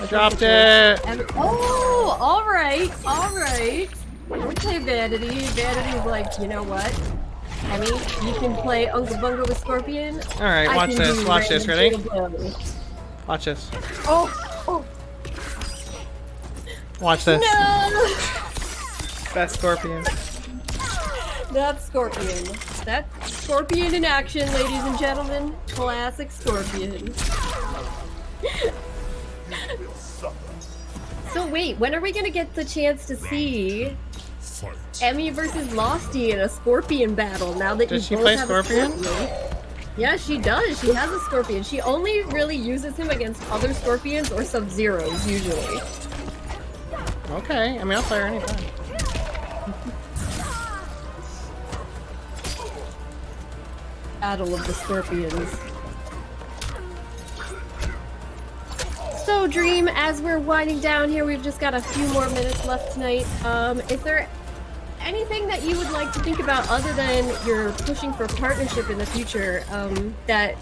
I dropped it. Oh, all right, all right. Okay, Vanity. Vanity's like, you know what? Emmy, you can play Unga Bunga with Scorpion. All right, I watch can this. do Watch this. random Ready? kills. Watch this. Oh, Watch this. no! That's Scorpion. That's Scorpion. That's Scorpion in action, ladies and gentlemen. Classic Scorpion. So wait, when are we gonna get the chance to see Fight. Emmy versus Losty in a Scorpion battle? Now that Does you she both play have Scorpion? A Scorpion? Yeah, she does. She has a Scorpion. She only really uses him against other Scorpions or Sub-Zeros usually. Okay. I mean, I'll play her anytime. Battle of the Scorpions. So, Dream, as we're winding down here, we've just got a few more minutes left tonight. Is there anything that you would like to think about other than you're pushing for partnership in the future that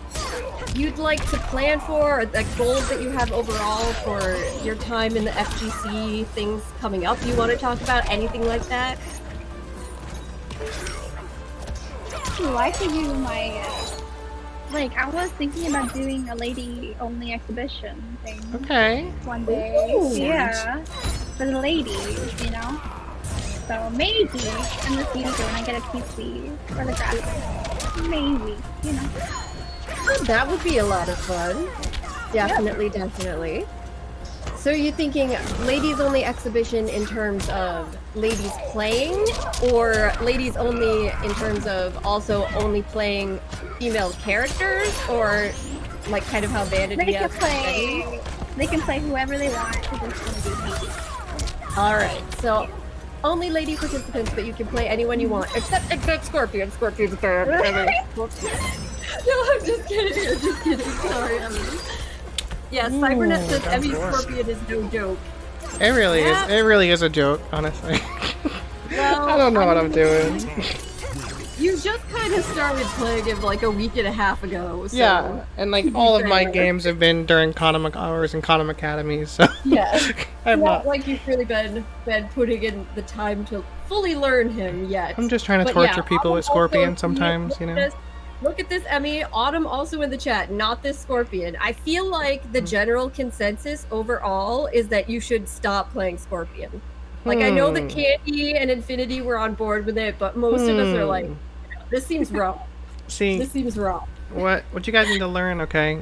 you'd like to plan for, or like goals that you have overall for your time in the FGC, things coming up you want to talk about, anything like that? I could do my, like, I was thinking about doing a lady-only exhibition thing Okay. one day. Ooh. Yeah, for the ladies, you know? So maybe in the future when I get a PC for the graphics, maybe, you know? Oh, that would be a lot of fun. Definitely, definitely. So you're thinking ladies only exhibition in terms of ladies playing, or ladies only in terms of also only playing female characters, or like kind of how Vanity They can has play. They can play whoever they want. Because it's gonna be me. All right, so only lady participants, but you can play anyone you want, except Scorpion. Scorpion's bad. No, I'm just kidding. I'm just kidding. Sorry. Yeah, Cybernet says that's Emmy worse. Scorpion is no joke. It really Yeah. is. It really is a joke, honestly. Well, I don't know what I'm mean, doing. You just kind of started playing him like a week and a half ago. So. Yeah, and like all of my fair. games have been during Kahnum Hours and Kahnum Academies, so Yeah. I'm Not not. like you've really been putting in the time to fully learn him yet. I'm just trying to But torture yeah, people Autumn with Scorpion also- sometimes, you know. Look at this, Emmy. Autumn also in the chat, not this Scorpion. I feel like the general consensus overall is that you should stop playing Scorpion. Like, I know that Candy and Infinity were on board with it, but most of us are like, this seems wrong. See, This seems wrong. what you guys need to learn, okay?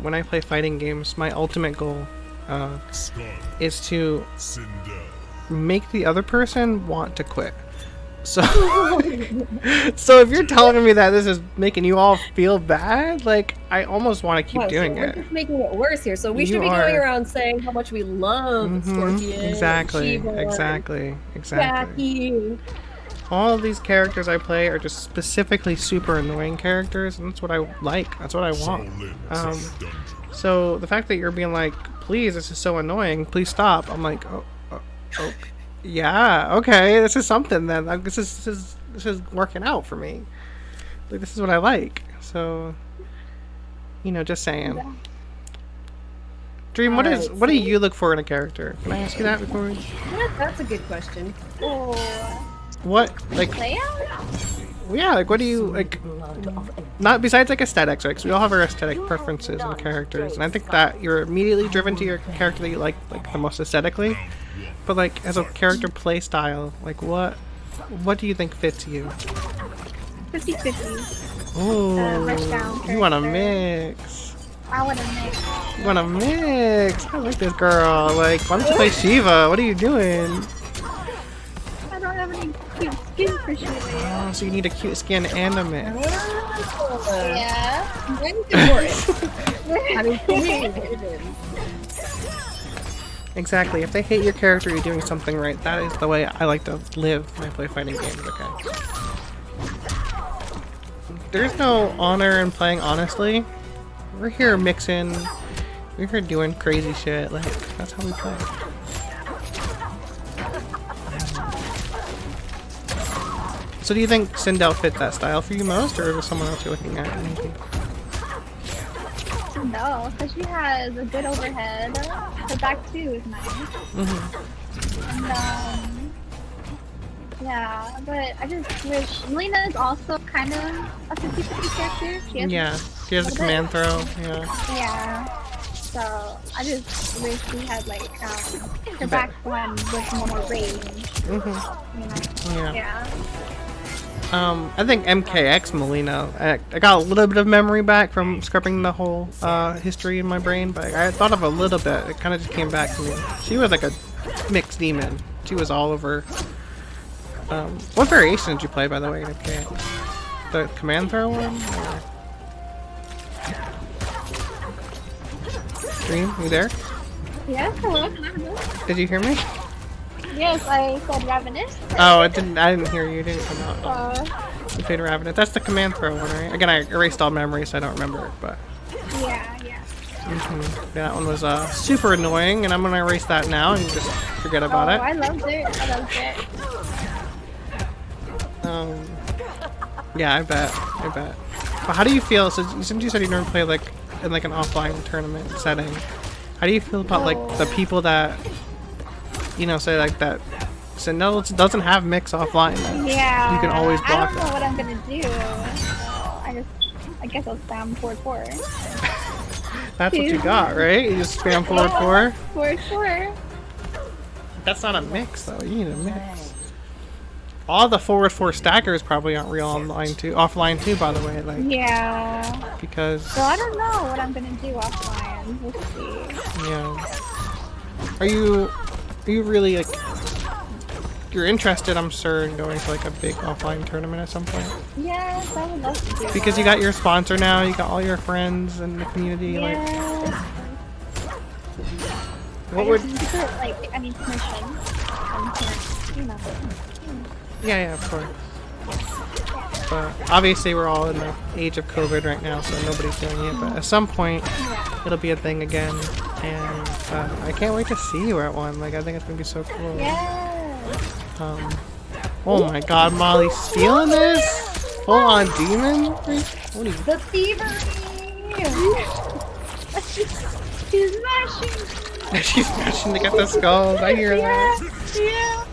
When I play fighting games, my ultimate goal Scar. is to Cinder. make the other person want to quit. So, so if you're telling me that this is making you all feel bad, like I almost want to keep doing we're it. just making it worse here. So we should You be going are. around saying how much we love Scorpion, Exactly, Shiva, exactly. Jackie. All of these characters I play are just specifically super annoying characters, and that's what I like. That's what I want. So the fact that you're being like, please, this is so annoying, please stop. I'm like, oh yeah, okay, this is something then. Like, this is working out for me. Like, this is what I like. So, just saying. Yeah. Dream, Alright, what do you look for in a character? Can I ask you that before we? Yeah, that's a good question. Oh, What, like, layout? yeah, like, what do you like? Not besides like aesthetics, right? 'Cause we all have our aesthetic preferences and characters, and I think that you're immediately driven to your character that you like the most aesthetically. But like, as a character play style, like, what do you think fits you? 50-50. Oh, rushdown you want a character. mix? I want to mix. You want a mix? I like this girl. Like, why don't you play Shiva? What are you doing? I don't have any cute skin for Shiva. Oh, so you need a cute skin and a mix. Yeah. I mean, for me, it is. Exactly. If they hate your character, you're doing something right. That is the way I like to live when I play fighting games, okay? There's no honor in playing honestly. We're here mixing. We're here doing crazy shit. Like, that's how we play. So do you think Sindel fit that style for you most, or is there someone else you're looking at? Maybe? No, because she has a good overhead. Her back too is nice. Mm-hmm. And yeah, but I just wish Melina is also kind of a 50-50 character. She has Yeah, she has a command throw. Yeah. Yeah. So I just wish we had like her back one with more range. Mm-hmm. You know? Yeah. Yeah. I think MKX Molina. I got a little bit of memory back from scrubbing the whole history in my brain, but I thought of a little bit. It kind of just came back to me. She was like a mixed demon. She was all over. What variation did you play, by the way, in MKX? The command throw one? Or... Dream, you there? Yes, hello. Did you hear me? Yes, I said ravenous. Oh, I didn't hear you. You didn't come out. You played Ravenous. That's the command throw one, right? Again, I erased all memories, so I don't remember it, but... Yeah. Yeah, that one was super annoying, and I'm gonna erase that now and just forget about it. I loved it. Yeah, I bet. But how do you feel? So since you said you never play like in like an offline tournament setting, how do you feel about like the people that say like that? So no, it doesn't have mix offline. Yeah. You can always block I don't know it. what I'm gonna do. I guess I'll spam forward. That's what you got, right? You just spam forward 4. Forward. That's not a mix though. You need a mix. All the forward 4 stackers probably aren't real offline too, by the way. Like, Yeah. because So I don't know what I'm gonna do offline. We'll see. yeah. Are you really like? You're interested, I'm sure, in going to like a big offline tournament at some point. Yes, I would love to do Because you that. got your sponsor now, you got all your friends in the community. Like, Yes. what would? Like, I mean, permission. You know. Yeah, of course. But obviously, we're all in the age of COVID right now, so nobody's doing it. But at some point, it'll be a thing again, and I can't wait to see you at one. Like, I think it's gonna be so cool. Yes. Oh my God, Molly's feeling this? Full on demon? What are you? The thievery! She's smashing. She's smashing to get the skulls. I hear that. Yeah.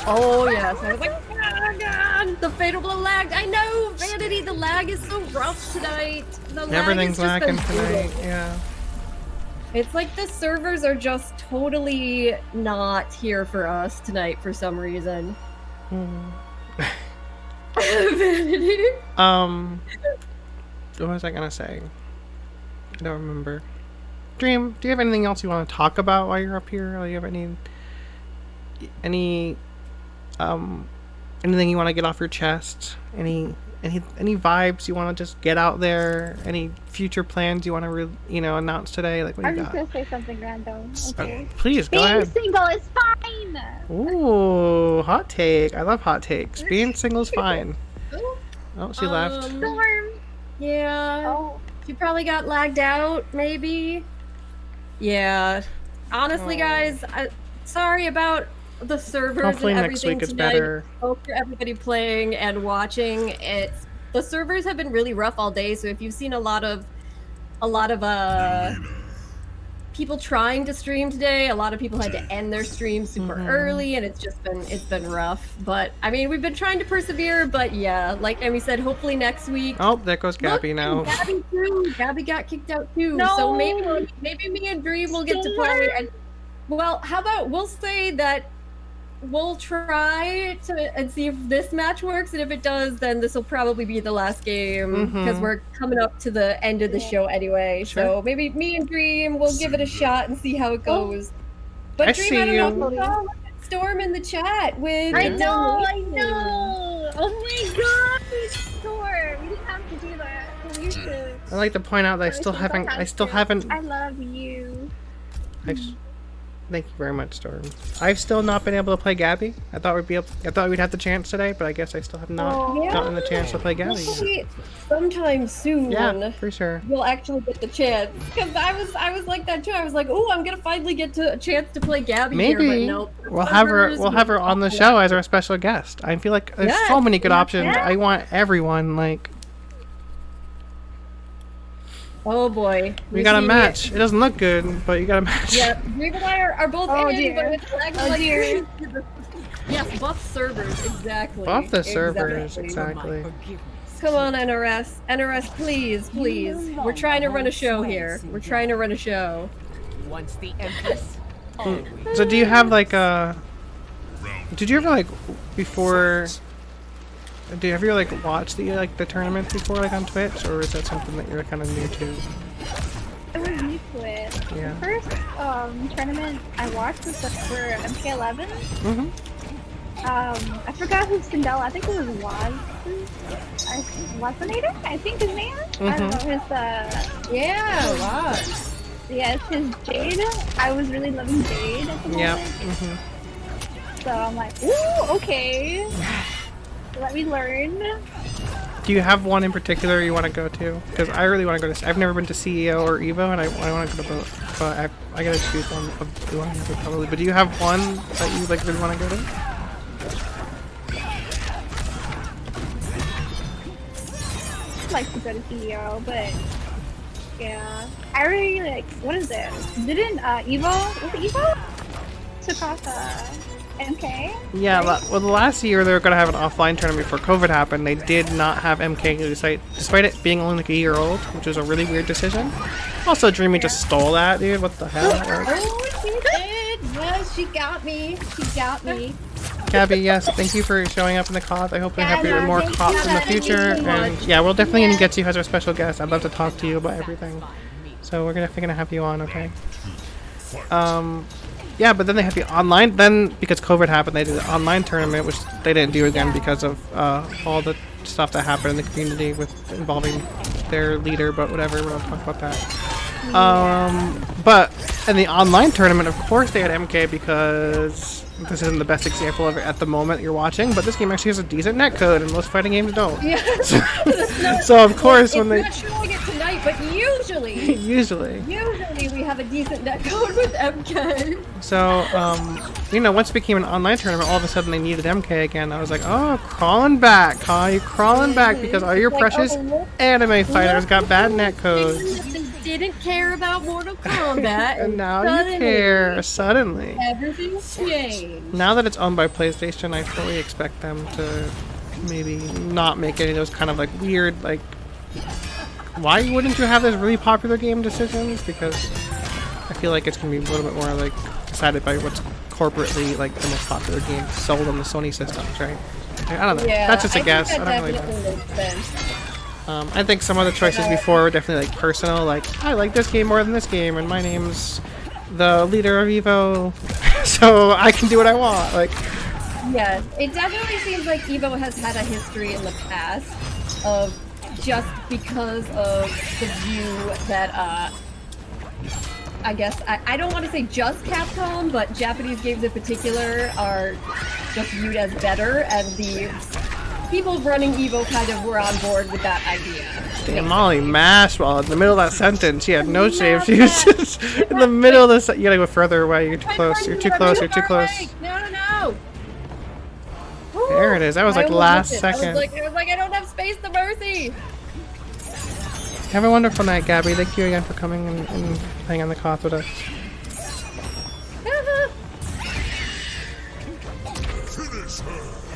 Oh yes, I was like, oh god, the fatal blow lagged. I know, Vanity, the lag is so rough tonight. The lag Everything's has just lacking been tonight. brutal. Yeah. It's like the servers are just totally not here for us tonight for some reason. Vanity. What was I gonna say? I don't remember. Dream, do you have anything else you want to talk about while you're up here? Or do you have any anything you want to get off your chest? Any vibes you want to just get out there? Any future plans you want to announce today? Like, what do I'm you just got? gonna say something random. Okay. Please go Being ahead. single is fine. Ooh, hot take. I love hot takes. Being single's fine. Oh, she left. Storm. Yeah. Oh. She probably got lagged out, maybe. Yeah. Honestly, guys, sorry about the servers Hopefully and next everything week it's tonight. better. Hope for everybody playing and watching. The servers have been really rough all day, so if you've seen a lot of people trying to stream today, a lot of people had to end their stream super early, and it's been rough. But I mean, we've been trying to persevere. But yeah, like Emmy said, hopefully next week. Oh, there goes Gabby now. Gabby too. Gabby got kicked out too. No. So maybe me and Dream will get to play. And well, how about we'll say that we'll try and see if this match works, and if it does, then this will probably be the last game because we're coming up to the end of the show anyway. Sure. So maybe me and Dream will give it a shot and see how it goes. But I Dream, see I don't know if you. you saw Storm in the chat with. I know. Oh my god, Storm. We didn't have to do that. We should. I'd like to point out that I still haven't. I love you. Thank you very much, Storm. I've still not been able to play Gabby. I thought we'd have the chance today, but I guess I still have not gotten the chance to play Gabby. Hopefully, sometime soon. Yeah, for sure. You'll actually get the chance. Because I was like that too. I was like, oh, I'm gonna finally get a chance to play Gabby here, Maybe but nope. we'll have her on the show as our special guest. I feel like there's so many good options. Yeah. I want everyone like. Oh boy. We got a match. It doesn't look good, but you got a match. Yeah, Dream and I are both Oh, in, dear. but it's lagging Oh, like dear. crazy. Yes, buff servers, exactly. Buff the servers, exactly. Come on, NRS. NRS, please. We're trying to run a show here. We're trying to run a show. Once the Empress. So do you have like a? Did you ever like before? Do you ever like watch the tournament before like on Twitch, or is that something that you're kind of new to? I was new to it. Yeah. The first tournament I watched was for MK11. I forgot who Cinderella. I think it was Wazonator. I think his name. I don't know his. Yeah, wow. Yeah, it's his Jade. I was really loving Jade at the moment. Yeah. So I'm like, ooh, okay. Let me learn. Do you have one in particular you want to go to? Because I really want to go to. I've never been to CEO or Evo, and I want to go to both. But I gotta choose one of the ones probably. But do you have one that you like really want to go to? I'd like to go to CEO, but yeah, I really like. What is it? Didn't Evo? Was it Evo? Took off MK? Yeah, well, the last year they were going to have an offline tournament before COVID happened. They did not have MK despite it being only like a year old, which was a really weird decision. Also, Dreamy just stole that, dude. What the hell? Oh, she did. Yes, she got me. Gabby, yes, thank you for showing up in the COD. I hope we have Yeah, more thank you, CODs in the Gabby. future. Thank you so And much. yeah, we'll definitely gonna get you as our special guest. I'd love to talk to you about everything. So we're definitely gonna have you on, okay? Yeah, but then they had the online. Then because COVID happened, they did an online tournament, which they didn't do again because of all the stuff that happened in the community with involving their leader. But whatever, we don't talk about that. But in the online tournament, of course, they had MK because this isn't the best example of it at the moment you're watching. But this game actually has a decent netcode, and most fighting games don't. Yeah. So of course, when they not showing it tonight, but usually usually. we have a decent netcode with MK. So, once it became an online tournament, all of a sudden they needed MK again. I was like, oh, crawling back, huh? You're crawling back because all your Like, precious look, anime fighters got bad netcodes. Didn't care about Mortal Kombat, And now you care, suddenly. Everything's changed. Now that it's owned by PlayStation, I fully expect them to maybe not make any of those kind of like weird, like, why wouldn't you have those really popular game decisions? Because I feel like it's going to be a little bit more like decided by what's corporately like the most popular games sold on the Sony systems, right? I don't know. Yeah, That's just a I guess. think I that don't really know. definitely makes sense. I think some of the choices before were definitely like personal, like I like this game more than this game, and my name's the leader of Evo, so I can do what I want. Like, Yes, it definitely seems like Evo has had a history in the past of just because of the view that, I guess, I don't want to say just Capcom, but Japanese games in particular are just viewed as better, and the people running Evo kind of were on board with that idea. Damn, Molly mashed while in the middle of that sentence. She had no shame. She was just in the middle of the You gotta go further away. You're too close. You're too close. You're too close. No. There it is. That was like last second. It was like I don't have space to mercy. Have a wonderful night, Gabby. Thank you again for coming and playing on the cloth with us.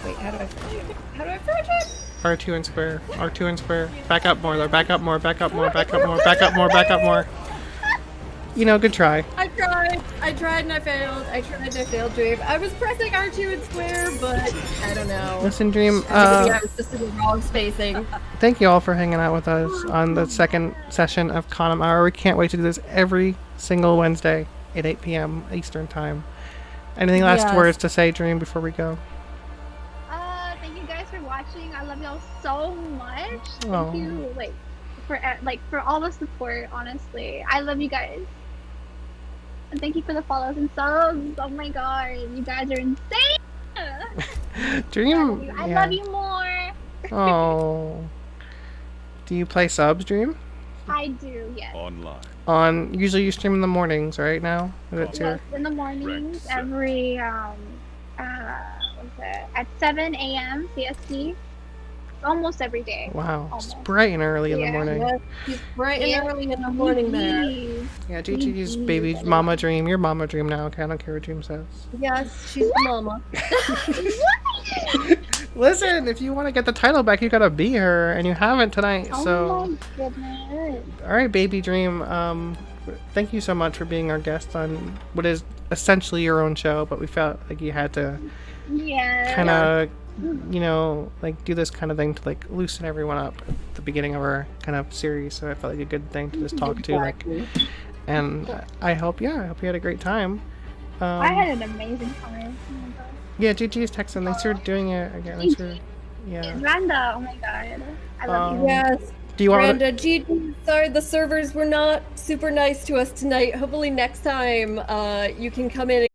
Wait, how do I approach it? R2 and square. R2 and square. Back up more, though. Back up more. Back up more. Back up more. Back up more. Back up more. You know, good try. I tried and I failed. Dream. I was pressing R2 and square, but I don't know. Listen, Dream. I was just in the wrong spacing. Thank you all for hanging out with us on the second session of Kahnum Hour. We can't wait to do this every single Wednesday at 8 p.m. Eastern Time. Anything last words to say, Dream, before we go? Thank you guys for watching. I love y'all so much. Thank Aw. you, for all the support. Honestly, I love you guys. And thank you for the follows and subs. Oh my god, you guys are insane. Dream. I love you more. Oh. Do you play subs, Dream? I do, yes. Online. Usually you stream in the mornings, right now? That's Yes, in the mornings, every at 7 a.m. CST. Almost every day. Wow. It's Almost. bright and early in the Yeah. morning. Yes, he's bright and early in the morning there. Yeah, Gigi's baby mama Dream. Your mama Dream now, okay? I don't care what Dream says. Yes, she's the mama. Listen, if you want to get the title back, you gotta be her, and you haven't tonight, so... Oh my goodness. Alright, baby Dream, thank you so much for being our guest on what is essentially your own show, but we felt like you had to Yeah. kind of, you know, like do this kind of thing to like loosen everyone up at the beginning of our kind of series, so I felt like a good thing to just talk to, like, and I hope you had a great time. I had an amazing time. Oh my god. Yeah, Gigi's texting. Thanks for doing it again. Thanks for, yeah. Randa, oh my god. I love you. Yes. Do you want Brenda, Gigi, sorry the servers were not super nice to us tonight. Hopefully next time you can come in